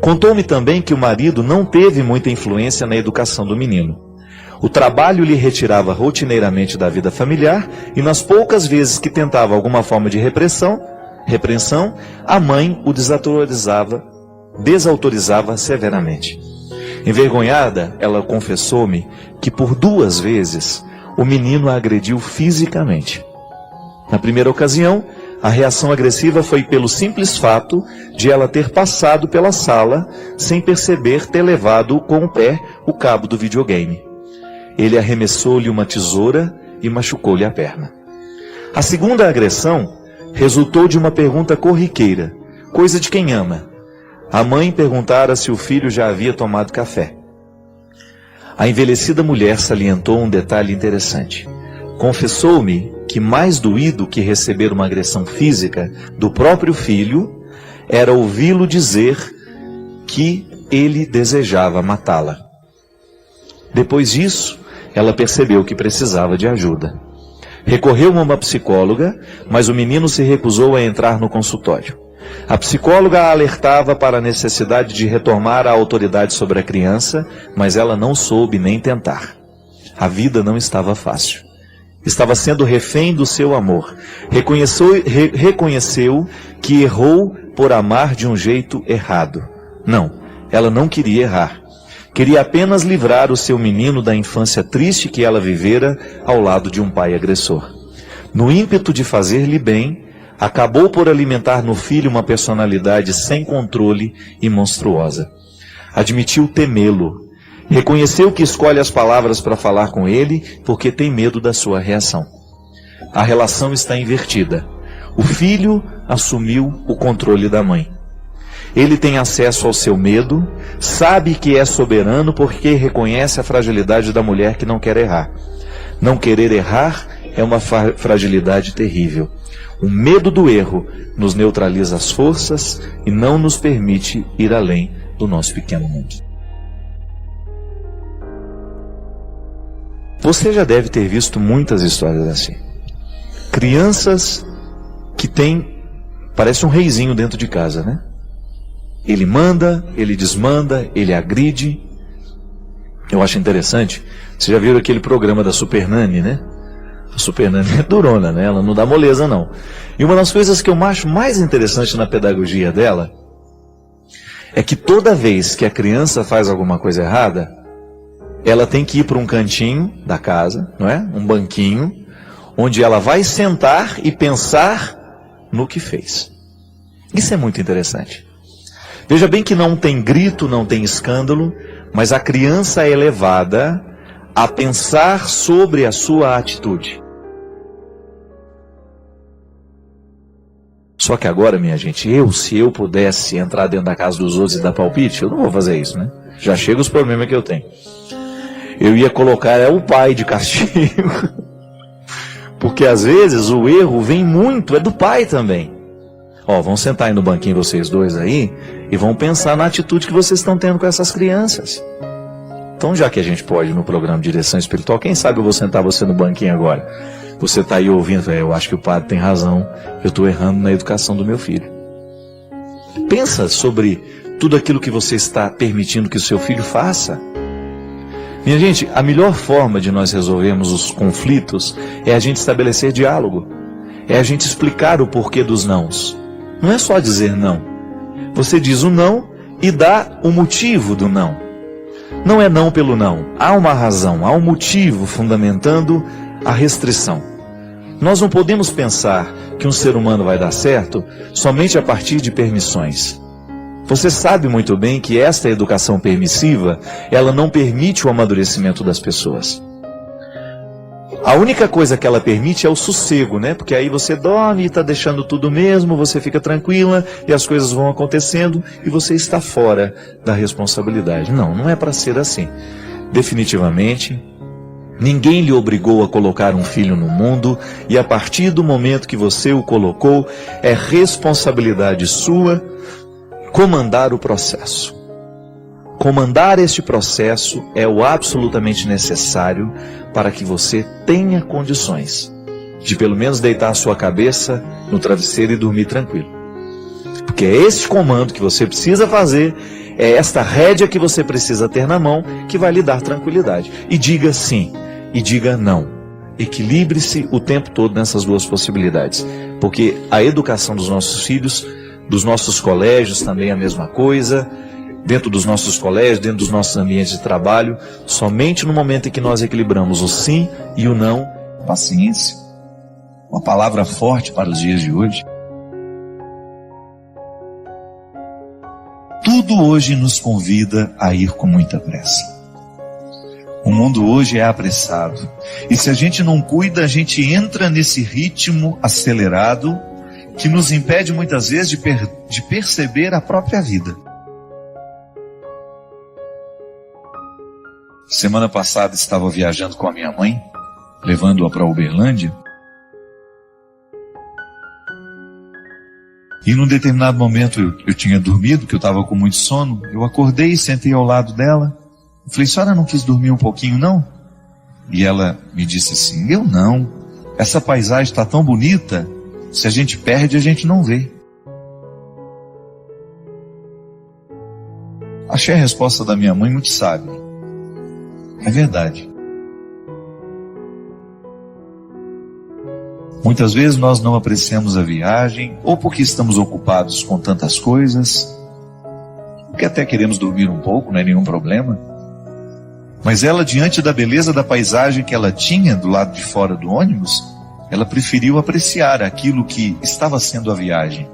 Speaker 2: Contou-me também que o marido não teve muita influência na educação do menino. O trabalho lhe retirava rotineiramente da vida familiar e nas poucas vezes que tentava alguma forma de repreensão, a mãe o desautorizava severamente. Envergonhada, ela confessou-me que por 2 vezes o menino a agrediu fisicamente. Na primeira ocasião, a reação agressiva foi pelo simples fato de ela ter passado pela sala sem perceber ter levado com o pé o cabo do videogame. Ele arremessou-lhe uma tesoura e machucou-lhe a perna. A segunda agressão resultou de uma pergunta corriqueira, coisa de quem ama. A mãe perguntara se o filho já havia tomado café. A envelhecida mulher salientou um detalhe interessante. Confessou-me que mais doído que receber uma agressão física do próprio filho era ouvi-lo dizer que ele desejava matá-la. Depois disso, ela percebeu que precisava de ajuda. Recorreu a uma psicóloga, mas o menino se recusou a entrar no consultório. A psicóloga a alertava para a necessidade de retomar a autoridade sobre a criança, mas ela não soube nem tentar. A vida não estava fácil. Estava sendo refém do seu amor. Reconheceu que errou por amar de um jeito errado. Não, ela não queria errar. Queria apenas livrar o seu menino da infância triste que ela vivera ao lado de um pai agressor. No ímpeto de fazer-lhe bem, acabou por alimentar no filho uma personalidade sem controle e monstruosa. Admitiu temê-lo. Reconheceu que escolhe as palavras para falar com ele porque tem medo da sua reação. A relação está invertida. O filho assumiu o controle da mãe. Ele tem acesso ao seu medo, sabe que é soberano porque reconhece a fragilidade da mulher que não quer errar. Não querer errar é uma fragilidade terrível. O medo do erro nos neutraliza as forças e não nos permite ir além do nosso pequeno mundo. Você já deve ter visto muitas histórias assim. Crianças que têm, parece um reizinho dentro de casa, né? Ele manda, ele desmanda, ele agride. Eu acho interessante, vocês já viram aquele programa da Super Nanny, né? A Super Nanny é durona, né? Ela não dá moleza, não. E uma das coisas que eu acho mais interessante na pedagogia dela é que toda vez que a criança faz alguma coisa errada, ela tem que ir para um cantinho da casa, não é? Um banquinho, onde ela vai sentar e pensar no que fez. Isso é muito interessante. Veja bem que não tem grito, não tem escândalo, mas a criança é levada a pensar sobre a sua atitude. Só que agora, minha gente, se eu pudesse entrar dentro da casa dos outros e dar palpite, eu não vou fazer isso, né? Já chega os problemas que eu tenho. Eu ia colocar o pai de castigo. Porque às vezes o erro vem muito, é do pai também. Vão sentar aí no banquinho vocês dois aí e vão pensar na atitude que vocês estão tendo com essas crianças. Então, já que a gente pode no programa de direção espiritual, quem sabe eu vou sentar você no banquinho agora. Você está aí ouvindo, eu acho que o padre tem razão, eu estou errando na educação do meu filho. Pensa sobre tudo aquilo que você está permitindo que o seu filho faça. Minha gente, a melhor forma de nós resolvermos os conflitos é a gente estabelecer diálogo. É a gente explicar o porquê dos nãos. Não é só dizer não. Você diz o não e dá o motivo do não. Não é não pelo não. Há uma razão, há um motivo fundamentando a restrição. Nós não podemos pensar que um ser humano vai dar certo somente a partir de permissões. Você sabe muito bem que esta educação permissiva, ela não permite o amadurecimento das pessoas. A única coisa que ela permite é o sossego, né? Porque aí você dorme e está deixando tudo mesmo, você fica tranquila e as coisas vão acontecendo e você está fora da responsabilidade. Não, não é para ser assim. Definitivamente, ninguém lhe obrigou a colocar um filho no mundo e a partir do momento que você o colocou, é responsabilidade sua comandar o processo. Comandar este processo é o absolutamente necessário para que você tenha condições de pelo menos deitar a sua cabeça no travesseiro e dormir tranquilo. Porque é esse comando que você precisa fazer, é esta rédea que você precisa ter na mão que vai lhe dar tranquilidade. E diga sim, e diga não. Equilibre-se o tempo todo nessas duas possibilidades. Porque a educação dos nossos filhos, dos nossos colégios também é a mesma coisa. Dentro dos nossos colégios, dentro dos nossos ambientes de trabalho, somente no momento em que nós equilibramos o sim e o não.
Speaker 1: Paciência, uma palavra forte para os dias de hoje. Tudo hoje nos convida a ir com muita pressa. O mundo hoje é apressado. E se a gente não cuida, a gente entra nesse ritmo acelerado que nos impede muitas vezes de perceber a própria vida. Semana passada estava viajando com a minha mãe, levando-a para Uberlândia. E num determinado momento eu tinha dormido, que eu estava com muito sono. Eu acordei e sentei ao lado dela. Eu falei, senhora não quis dormir um pouquinho não? E ela me disse assim, eu não. Essa paisagem está tão bonita, se a gente perde a gente não vê. Achei a resposta da minha mãe muito sábia. É verdade. Muitas vezes nós não apreciamos a viagem, ou porque estamos ocupados com tantas coisas, porque até queremos dormir um pouco, não é nenhum problema. Mas ela, diante da beleza da paisagem que ela tinha do lado de fora do ônibus, ela preferiu apreciar aquilo que estava sendo a viagem.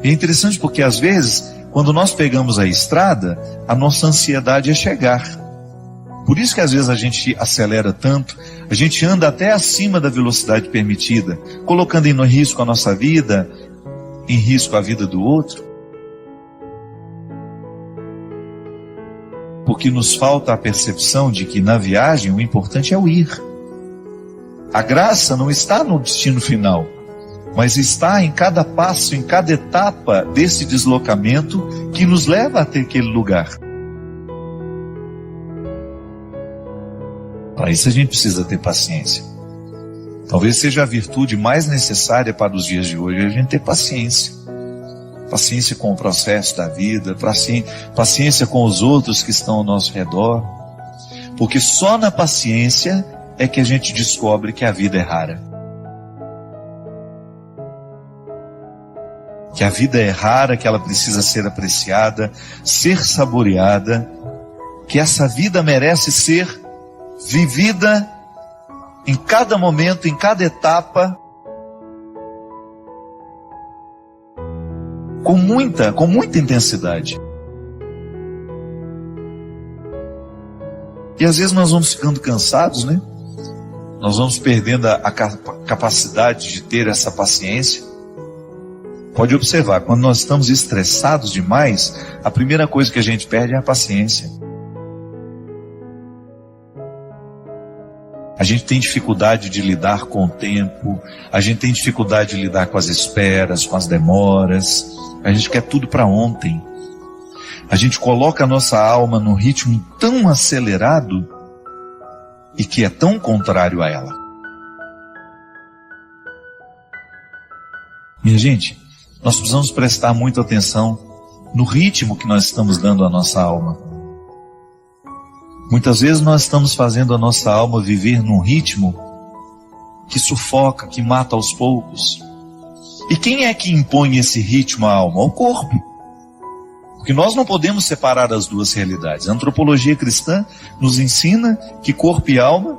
Speaker 1: E é interessante porque às vezes, quando nós pegamos a estrada, a nossa ansiedade é chegar. Por isso que às vezes a gente acelera tanto, a gente anda até acima da velocidade permitida, colocando em risco a nossa vida, em risco a vida do outro. Porque nos falta a percepção de que na viagem o importante é o ir. A graça não está no destino final, mas está em cada passo, em cada etapa desse deslocamento que nos leva até aquele lugar. Para isso a gente precisa ter paciência. Talvez seja a virtude mais necessária para os dias de hoje, a gente ter paciência. Paciência com o processo da vida, paciência com os outros que estão ao nosso redor. Porque só na paciência é que a gente descobre que a vida é rara. Que a vida é rara, que ela precisa ser apreciada, ser saboreada, que essa vida merece ser vivida em cada momento, em cada etapa, com muita intensidade. E às vezes nós vamos ficando cansados, né? Nós vamos perdendo a capacidade de ter essa paciência. Pode observar, quando nós estamos estressados demais, a primeira coisa que a gente perde é a paciência. A gente tem dificuldade de lidar com o tempo, a gente tem dificuldade de lidar com as esperas, com as demoras, a gente quer tudo para ontem. A gente coloca a nossa alma num ritmo tão acelerado e que é tão contrário a ela. Minha gente, nós precisamos prestar muita atenção no ritmo que nós estamos dando à nossa alma. Muitas vezes nós estamos fazendo a nossa alma viver num ritmo que sufoca, que mata aos poucos. E quem é que impõe esse ritmo à alma? O corpo. Porque nós não podemos separar as duas realidades. A antropologia cristã nos ensina que corpo e alma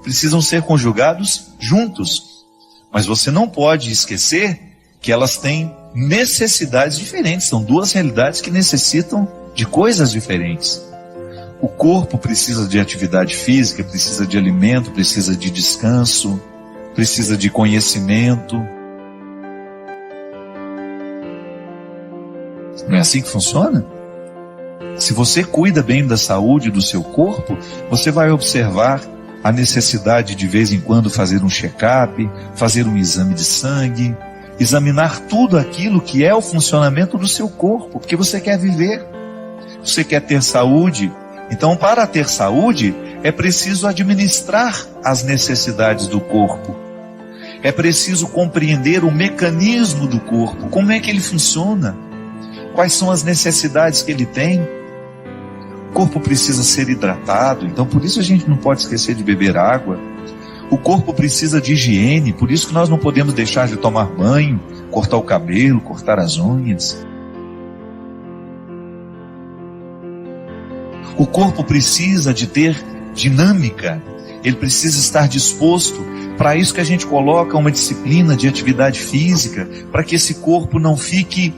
Speaker 1: precisam ser conjugados juntos. Mas você não pode esquecer que elas têm necessidades diferentes. São duas realidades que necessitam de coisas diferentes.
Speaker 2: O corpo precisa de atividade física, precisa de alimento, precisa de descanso, precisa de conhecimento. Não é assim que funciona? Se você cuida bem da saúde do seu corpo, você vai observar a necessidade de vez em quando fazer um check-up, fazer um exame de sangue, examinar tudo aquilo que é o funcionamento do seu corpo, porque você quer viver, você quer ter saúde. Então, para ter saúde, é preciso administrar as necessidades do corpo. É preciso compreender o mecanismo do corpo, como é que ele funciona, quais são as necessidades que ele tem. O corpo precisa ser hidratado, então por isso a gente não pode esquecer de beber água. O corpo precisa de higiene, por isso que nós não podemos deixar de tomar banho, cortar o cabelo, cortar as unhas. O corpo precisa de ter dinâmica, ele precisa estar disposto. Para isso que a gente coloca uma disciplina de atividade física, para que esse corpo não fique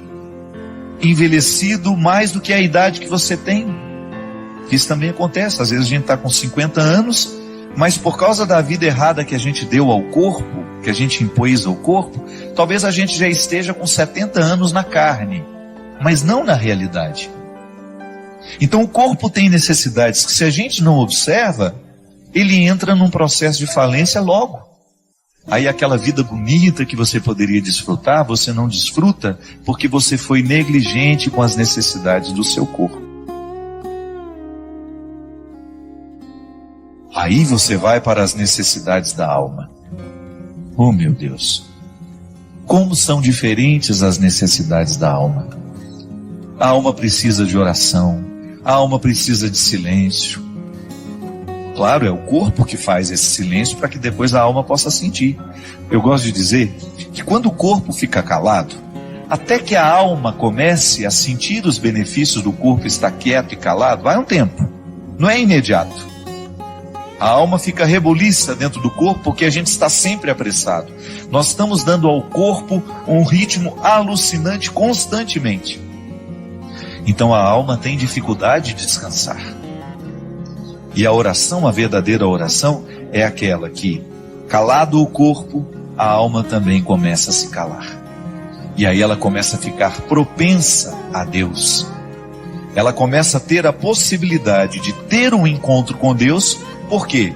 Speaker 2: envelhecido mais do que a idade que você tem. Isso também acontece, às vezes a gente está com 50 anos, mas por causa da vida errada que a gente deu ao corpo, que a gente impôs ao corpo, talvez a gente já esteja com 70 anos na carne, mas não na realidade. Então o corpo tem necessidades que, se a gente não observa, ele entra num processo de falência logo. Aí aquela vida bonita que você poderia desfrutar, você não desfruta porque você foi negligente com as necessidades do seu corpo. Aí você vai para as necessidades da alma. Oh, meu Deus! Como são diferentes as necessidades da alma. A alma precisa de oração, a alma precisa de silêncio. Claro, é o corpo que faz esse silêncio para que depois a alma possa sentir. Eu gosto de dizer que quando o corpo fica calado, até que a alma comece a sentir os benefícios do corpo estar quieto e calado, vai um tempo, não é imediato. A alma fica rebuliça dentro do corpo porque a gente está sempre apressado. Nós estamos dando ao corpo um ritmo alucinante constantemente. Então a alma tem dificuldade de descansar. E a oração, a verdadeira oração, é aquela que, calado o corpo, a alma também começa a se calar. E aí ela começa a ficar propensa a Deus. Ela começa a ter a possibilidade de ter um encontro com Deus. Por quê?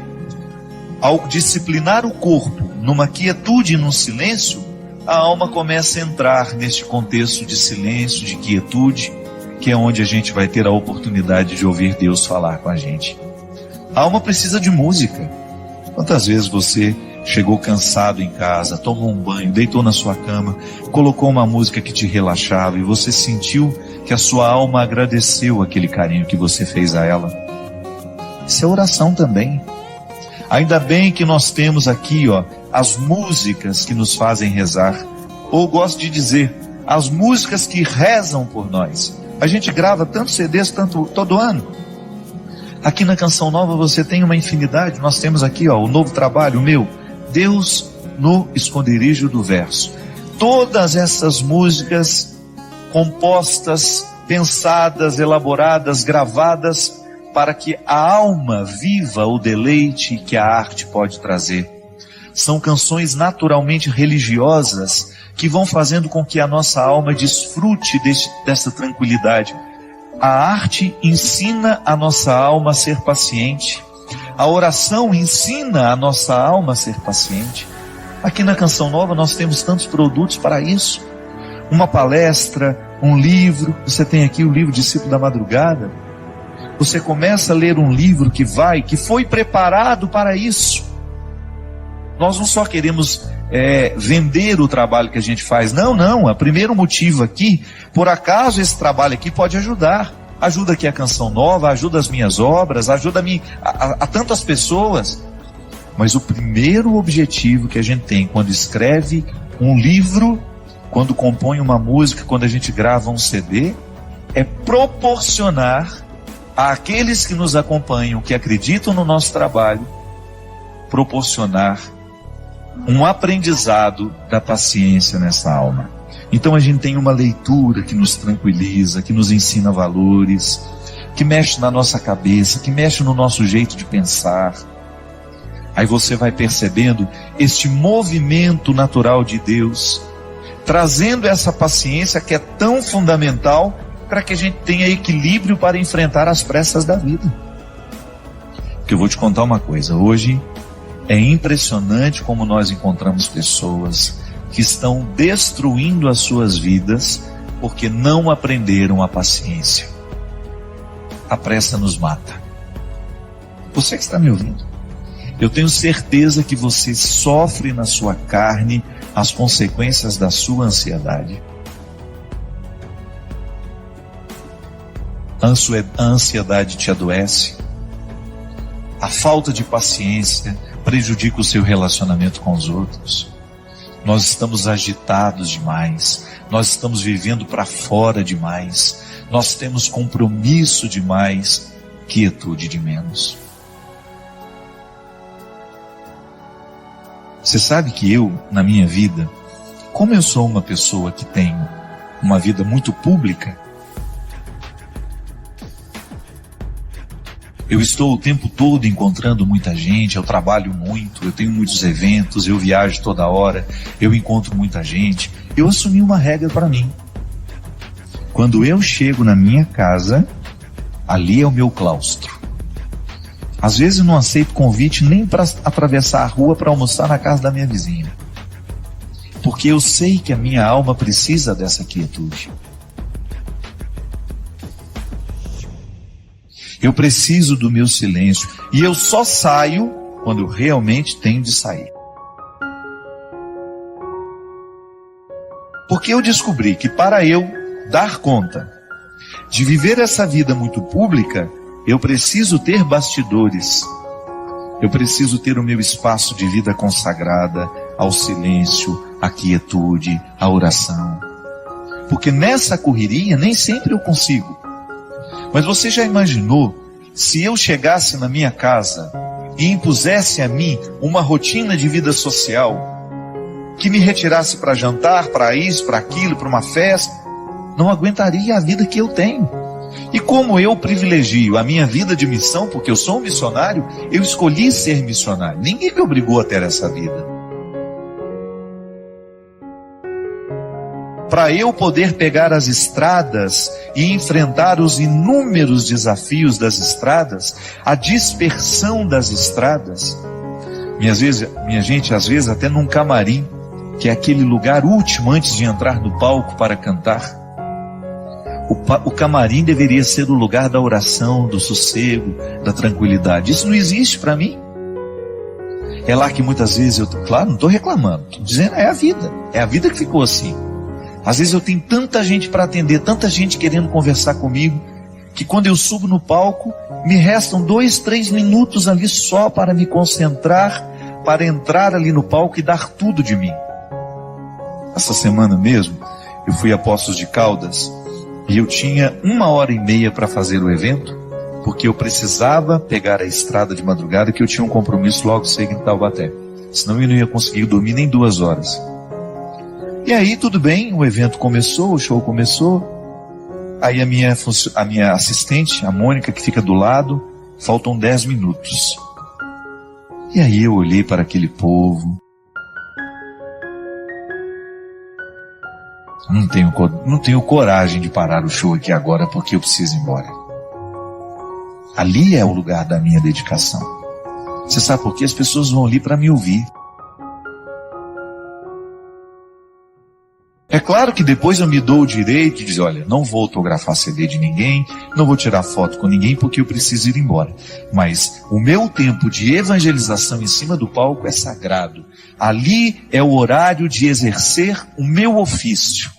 Speaker 2: Ao disciplinar o corpo numa quietude e num silêncio, a alma começa a entrar neste contexto de silêncio, de quietude, que é onde a gente vai ter a oportunidade de ouvir Deus falar com a gente. A alma precisa de música. Quantas vezes você chegou cansado em casa, tomou um banho, deitou na sua cama, colocou uma música que te relaxava e você sentiu que a sua alma agradeceu aquele carinho que você fez a ela? Isso é oração também. Ainda bem que nós temos aqui, as músicas que nos fazem rezar. Ou gosto de dizer, as músicas que rezam por nós. A gente grava tantos CDs todo ano. Aqui na Canção Nova você tem uma infinidade. Nós temos aqui o novo trabalho meu, Deus no Esconderijo do Verso. Todas essas músicas compostas, pensadas, elaboradas, gravadas, para que a alma viva o deleite que a arte pode trazer. São canções naturalmente religiosas que vão fazendo com que a nossa alma desfrute dessa tranquilidade. A arte ensina a nossa alma a ser paciente. A oração ensina a nossa alma a ser paciente. Aqui na Canção Nova nós temos tantos produtos para isso. Uma palestra, um livro. Você tem aqui o livro Discípulo da Madrugada. Você começa a ler um livro que foi preparado para isso. Nós não só queremos vender o trabalho que a gente faz. Não. O primeiro motivo aqui, por acaso esse trabalho aqui pode ajudar. Ajuda aqui a Canção Nova, ajuda as minhas obras, ajuda a tantas pessoas. Mas o primeiro objetivo que a gente tem quando escreve um livro, quando compõe uma música, quando a gente grava um CD, é proporcionar àqueles que nos acompanham, que acreditam no nosso trabalho, proporcionar um aprendizado da paciência nessa alma. Então a gente tem uma leitura que nos tranquiliza, que nos ensina valores. que mexe na nossa cabeça, que mexe no nosso jeito de pensar. Aí você vai percebendo este movimento natural de Deus, trazendo essa paciência que é tão fundamental para que a gente tenha equilíbrio para enfrentar as pressas da vida. Porque eu vou te contar uma coisa, hoje é impressionante como nós encontramos pessoas que estão destruindo as suas vidas porque não aprenderam a paciência. A pressa nos mata. Você que está me ouvindo, eu tenho certeza que você sofre na sua carne as consequências da sua ansiedade. A ansiedade te adoece. A falta de paciência prejudica o seu relacionamento com os outros. Nós estamos agitados demais. Nós estamos vivendo para fora demais. Nós temos compromisso demais, quietude de menos. Você sabe que eu, na minha vida, como eu sou uma pessoa que tem uma vida muito pública, eu estou o tempo todo encontrando muita gente, eu trabalho muito, eu tenho muitos eventos, eu viajo toda hora, eu encontro muita gente. Eu assumi uma regra para mim. Quando eu chego na minha casa, ali é o meu claustro. Às vezes eu não aceito convite nem para atravessar a rua para almoçar na casa da minha vizinha. Porque eu sei que a minha alma precisa dessa quietude. Eu preciso do meu silêncio. E eu só saio quando eu realmente tenho de sair. Porque eu descobri que para eu dar conta de viver essa vida muito pública, eu preciso ter bastidores. Eu preciso ter o meu espaço de vida consagrada ao silêncio, à quietude, à oração. Porque nessa correria nem sempre eu consigo. Mas você já imaginou se eu chegasse na minha casa e impusesse a mim uma rotina de vida social que me retirasse para jantar, para isso, para aquilo, para uma festa? Não aguentaria a vida que eu tenho. E como eu privilegio a minha vida de missão, porque eu sou um missionário, eu escolhi ser missionário. Ninguém me obrigou a ter essa vida. Para eu poder pegar as estradas e enfrentar os inúmeros desafios das estradas, a dispersão das estradas, minha gente, às vezes até num camarim, que é aquele lugar último antes de entrar no palco para cantar, o camarim deveria ser o lugar da oração, do sossego, da tranquilidade. Isso não existe para mim. É lá que muitas vezes claro, não estou reclamando, estou dizendo, é a vida que ficou assim. Às vezes eu tenho tanta gente para atender, tanta gente querendo conversar comigo, que quando eu subo no palco, me restam 2, 3 minutos ali só para me concentrar, para entrar ali no palco e dar tudo de mim. Essa semana mesmo, eu fui a Poços de Caldas, e eu tinha 1h30 para fazer o evento, porque eu precisava pegar a estrada de madrugada, que eu tinha um compromisso logo cedo em Taubaté. Senão eu não ia conseguir dormir nem 2 horas. E aí tudo bem, o evento começou, o show começou. Aí a minha assistente, a Mônica, que fica do lado, faltam 10 minutos. E aí eu olhei para aquele povo. Não tenho coragem de parar o show aqui agora porque eu preciso ir embora. Ali é o lugar da minha dedicação. Você sabe por quê? As pessoas vão ali para me ouvir. É claro que depois eu me dou o direito de dizer, olha, não vou autografar CD de ninguém, não vou tirar foto com ninguém porque eu preciso ir embora. Mas o meu tempo de evangelização em cima do palco é sagrado. Ali é o horário de exercer o meu ofício.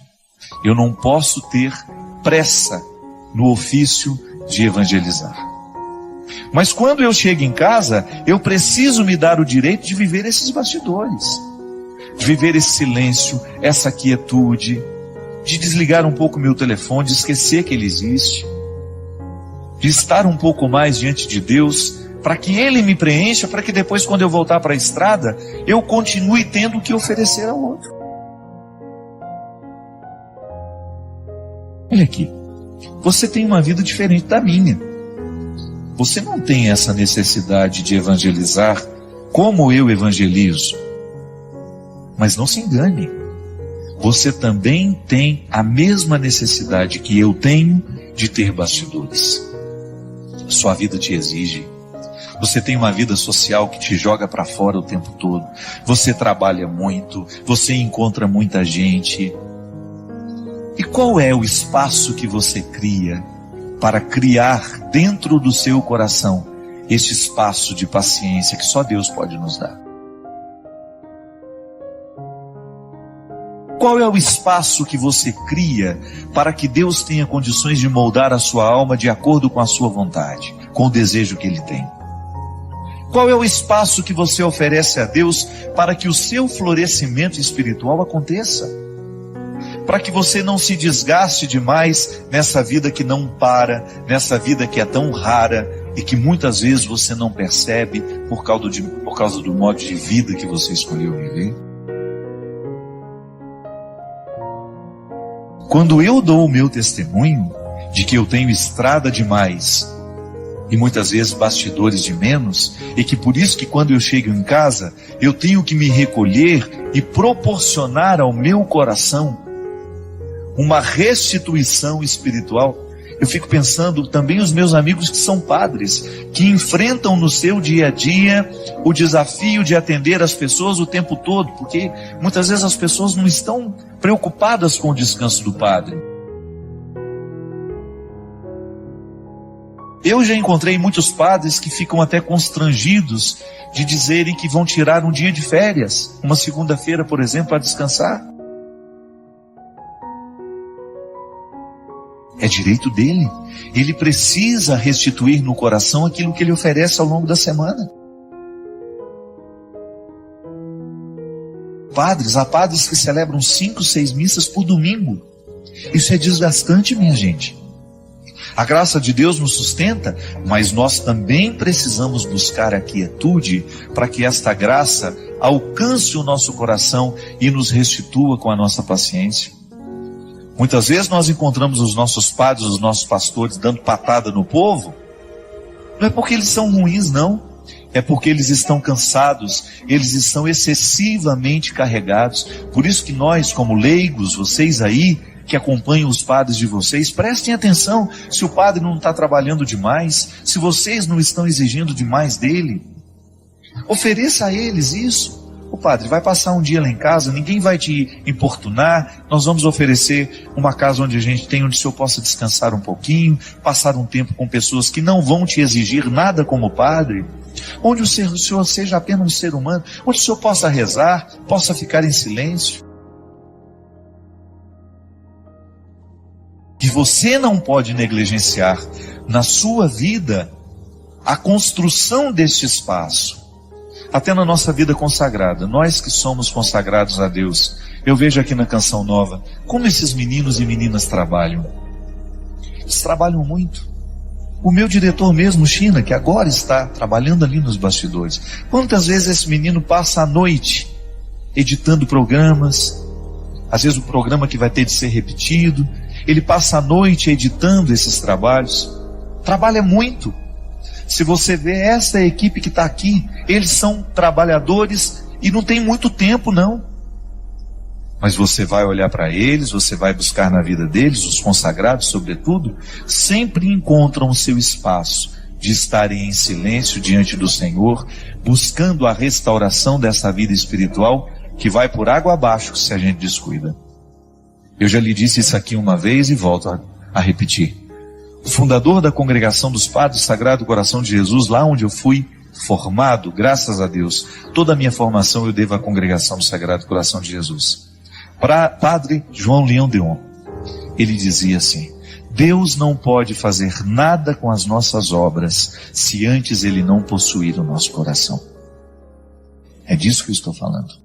Speaker 2: Eu não posso ter pressa no ofício de evangelizar. Mas quando eu chego em casa, eu preciso me dar o direito de viver esses bastidores. De viver esse silêncio, essa quietude, de desligar um pouco meu telefone, de esquecer que ele existe, de estar um pouco mais diante de Deus, para que Ele me preencha, para que depois, quando eu voltar para a estrada, eu continue tendo o que oferecer ao outro. Olha aqui, Você tem uma vida diferente da minha. Você não tem essa necessidade de evangelizar como eu evangelizo. Mas não se engane. Você também tem a mesma necessidade que eu tenho de ter bastidores. Sua vida te exige. Você tem uma vida social que te joga para fora o tempo todo. Você trabalha muito, você encontra muita gente. E qual é o espaço que você cria para criar dentro do seu coração este espaço de paciência que só Deus pode nos dar? Qual é o espaço que você cria para que Deus tenha condições de moldar a sua alma de acordo com a sua vontade, com o desejo que Ele tem? Qual é o espaço que você oferece a Deus para que o seu florescimento espiritual aconteça? Para que você não se desgaste demais nessa vida que não para, nessa vida que é tão rara e que muitas vezes você não percebe por causa do modo de vida que você escolheu viver? Quando eu dou o meu testemunho de que eu tenho estrada demais e muitas vezes bastidores de menos, e que por isso que quando eu chego em casa, eu tenho que me recolher e proporcionar ao meu coração uma restituição espiritual, eu fico pensando também os meus amigos que são padres, que enfrentam no seu dia a dia o desafio de atender as pessoas o tempo todo, porque muitas vezes as pessoas não estão preocupadas com o descanso do padre. Eu já encontrei muitos padres que ficam até constrangidos de dizerem que vão tirar um dia de férias, uma segunda-feira, por exemplo, para descansar. É direito dele. Ele precisa restituir no coração aquilo que ele oferece ao longo da semana. Há padres que celebram 5, 6 missas por domingo. Isso é desgastante, minha gente. A graça de Deus nos sustenta, mas nós também precisamos buscar a quietude para que esta graça alcance o nosso coração e nos restitua com a nossa paciência. Muitas vezes nós encontramos os nossos padres, os nossos pastores dando patada no povo. Não é porque eles são ruins, não. É porque eles estão cansados, eles estão excessivamente carregados. Por isso que nós, como leigos, vocês aí, que acompanham os padres de vocês, prestem atenção se o padre não está trabalhando demais, se vocês não estão exigindo demais dele. Ofereça a eles isso. O padre vai passar um dia lá em casa, ninguém vai te importunar, nós vamos oferecer uma casa onde o senhor possa descansar um pouquinho, passar um tempo com pessoas que não vão te exigir nada como padre, onde o senhor seja apenas um ser humano, onde o senhor possa rezar, possa ficar em silêncio. E você não pode negligenciar na sua vida a construção deste espaço. Até na nossa vida consagrada, nós que somos consagrados a Deus, eu vejo aqui na Canção Nova, como esses meninos e meninas trabalham. Eles trabalham muito. O meu diretor mesmo, China, que agora está trabalhando ali nos bastidores, quantas vezes esse menino passa a noite editando programas, às vezes o programa que vai ter de ser repetido, ele passa a noite editando esses trabalhos, trabalha muito. Se você vê essa equipe que está aqui, eles são trabalhadores e não tem muito tempo não. Mas você vai olhar para eles, você vai buscar na vida deles, os consagrados sobretudo, sempre encontram o seu espaço de estarem em silêncio diante do Senhor, buscando a restauração dessa vida espiritual que vai por água abaixo se a gente descuida. Eu já lhe disse isso aqui uma vez e volto a repetir. O fundador da Congregação dos Padres do Sagrado Coração de Jesus, lá onde eu fui formado, graças a Deus, toda a minha formação eu devo à Congregação do Sagrado Coração de Jesus. Para Padre João Leão Deon, ele dizia assim: Deus não pode fazer nada com as nossas obras se antes Ele não possuir o nosso coração. É disso que eu estou falando.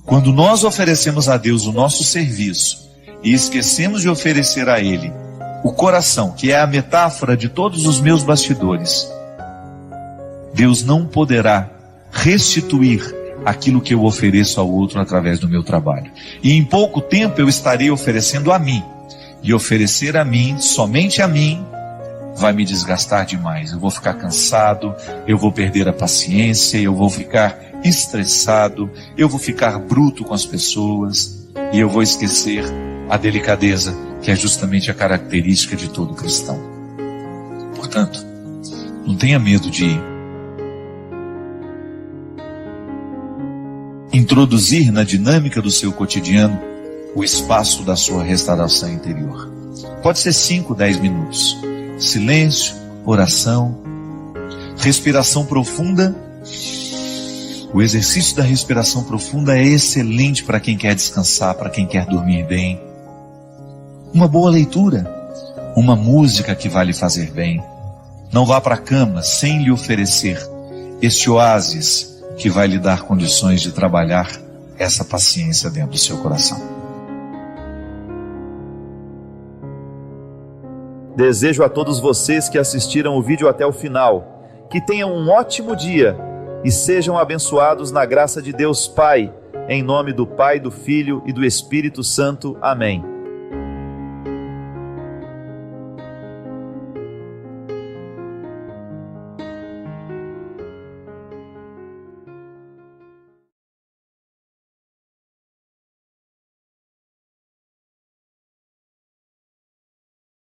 Speaker 2: Quando nós oferecemos a Deus o nosso serviço e esquecemos de oferecer a Ele o coração, que é a metáfora de todos os meus bastidores, Deus não poderá restituir aquilo que eu ofereço ao outro através do meu trabalho. E em pouco tempo eu estarei oferecendo a mim. E oferecer a mim, somente a mim, vai me desgastar demais. Eu vou ficar cansado, eu vou perder a paciência, eu vou ficar estressado, eu vou ficar bruto com as pessoas e eu vou esquecer a delicadeza, que é justamente a característica de todo cristão. Portanto, não tenha medo de introduzir na dinâmica do seu cotidiano o espaço da sua restauração interior. Pode ser 5, 10 minutos. Silêncio, oração, respiração profunda. O exercício da respiração profunda é excelente para quem quer descansar, para quem quer dormir bem. Uma boa leitura, uma música que vai lhe fazer bem. Não vá para a cama sem lhe oferecer este oásis que vai lhe dar condições de trabalhar essa paciência dentro do seu coração.
Speaker 1: Desejo a todos vocês que assistiram o vídeo até o final, que tenham um ótimo dia e sejam abençoados na graça de Deus Pai, em nome do Pai, do Filho e do Espírito Santo. Amém.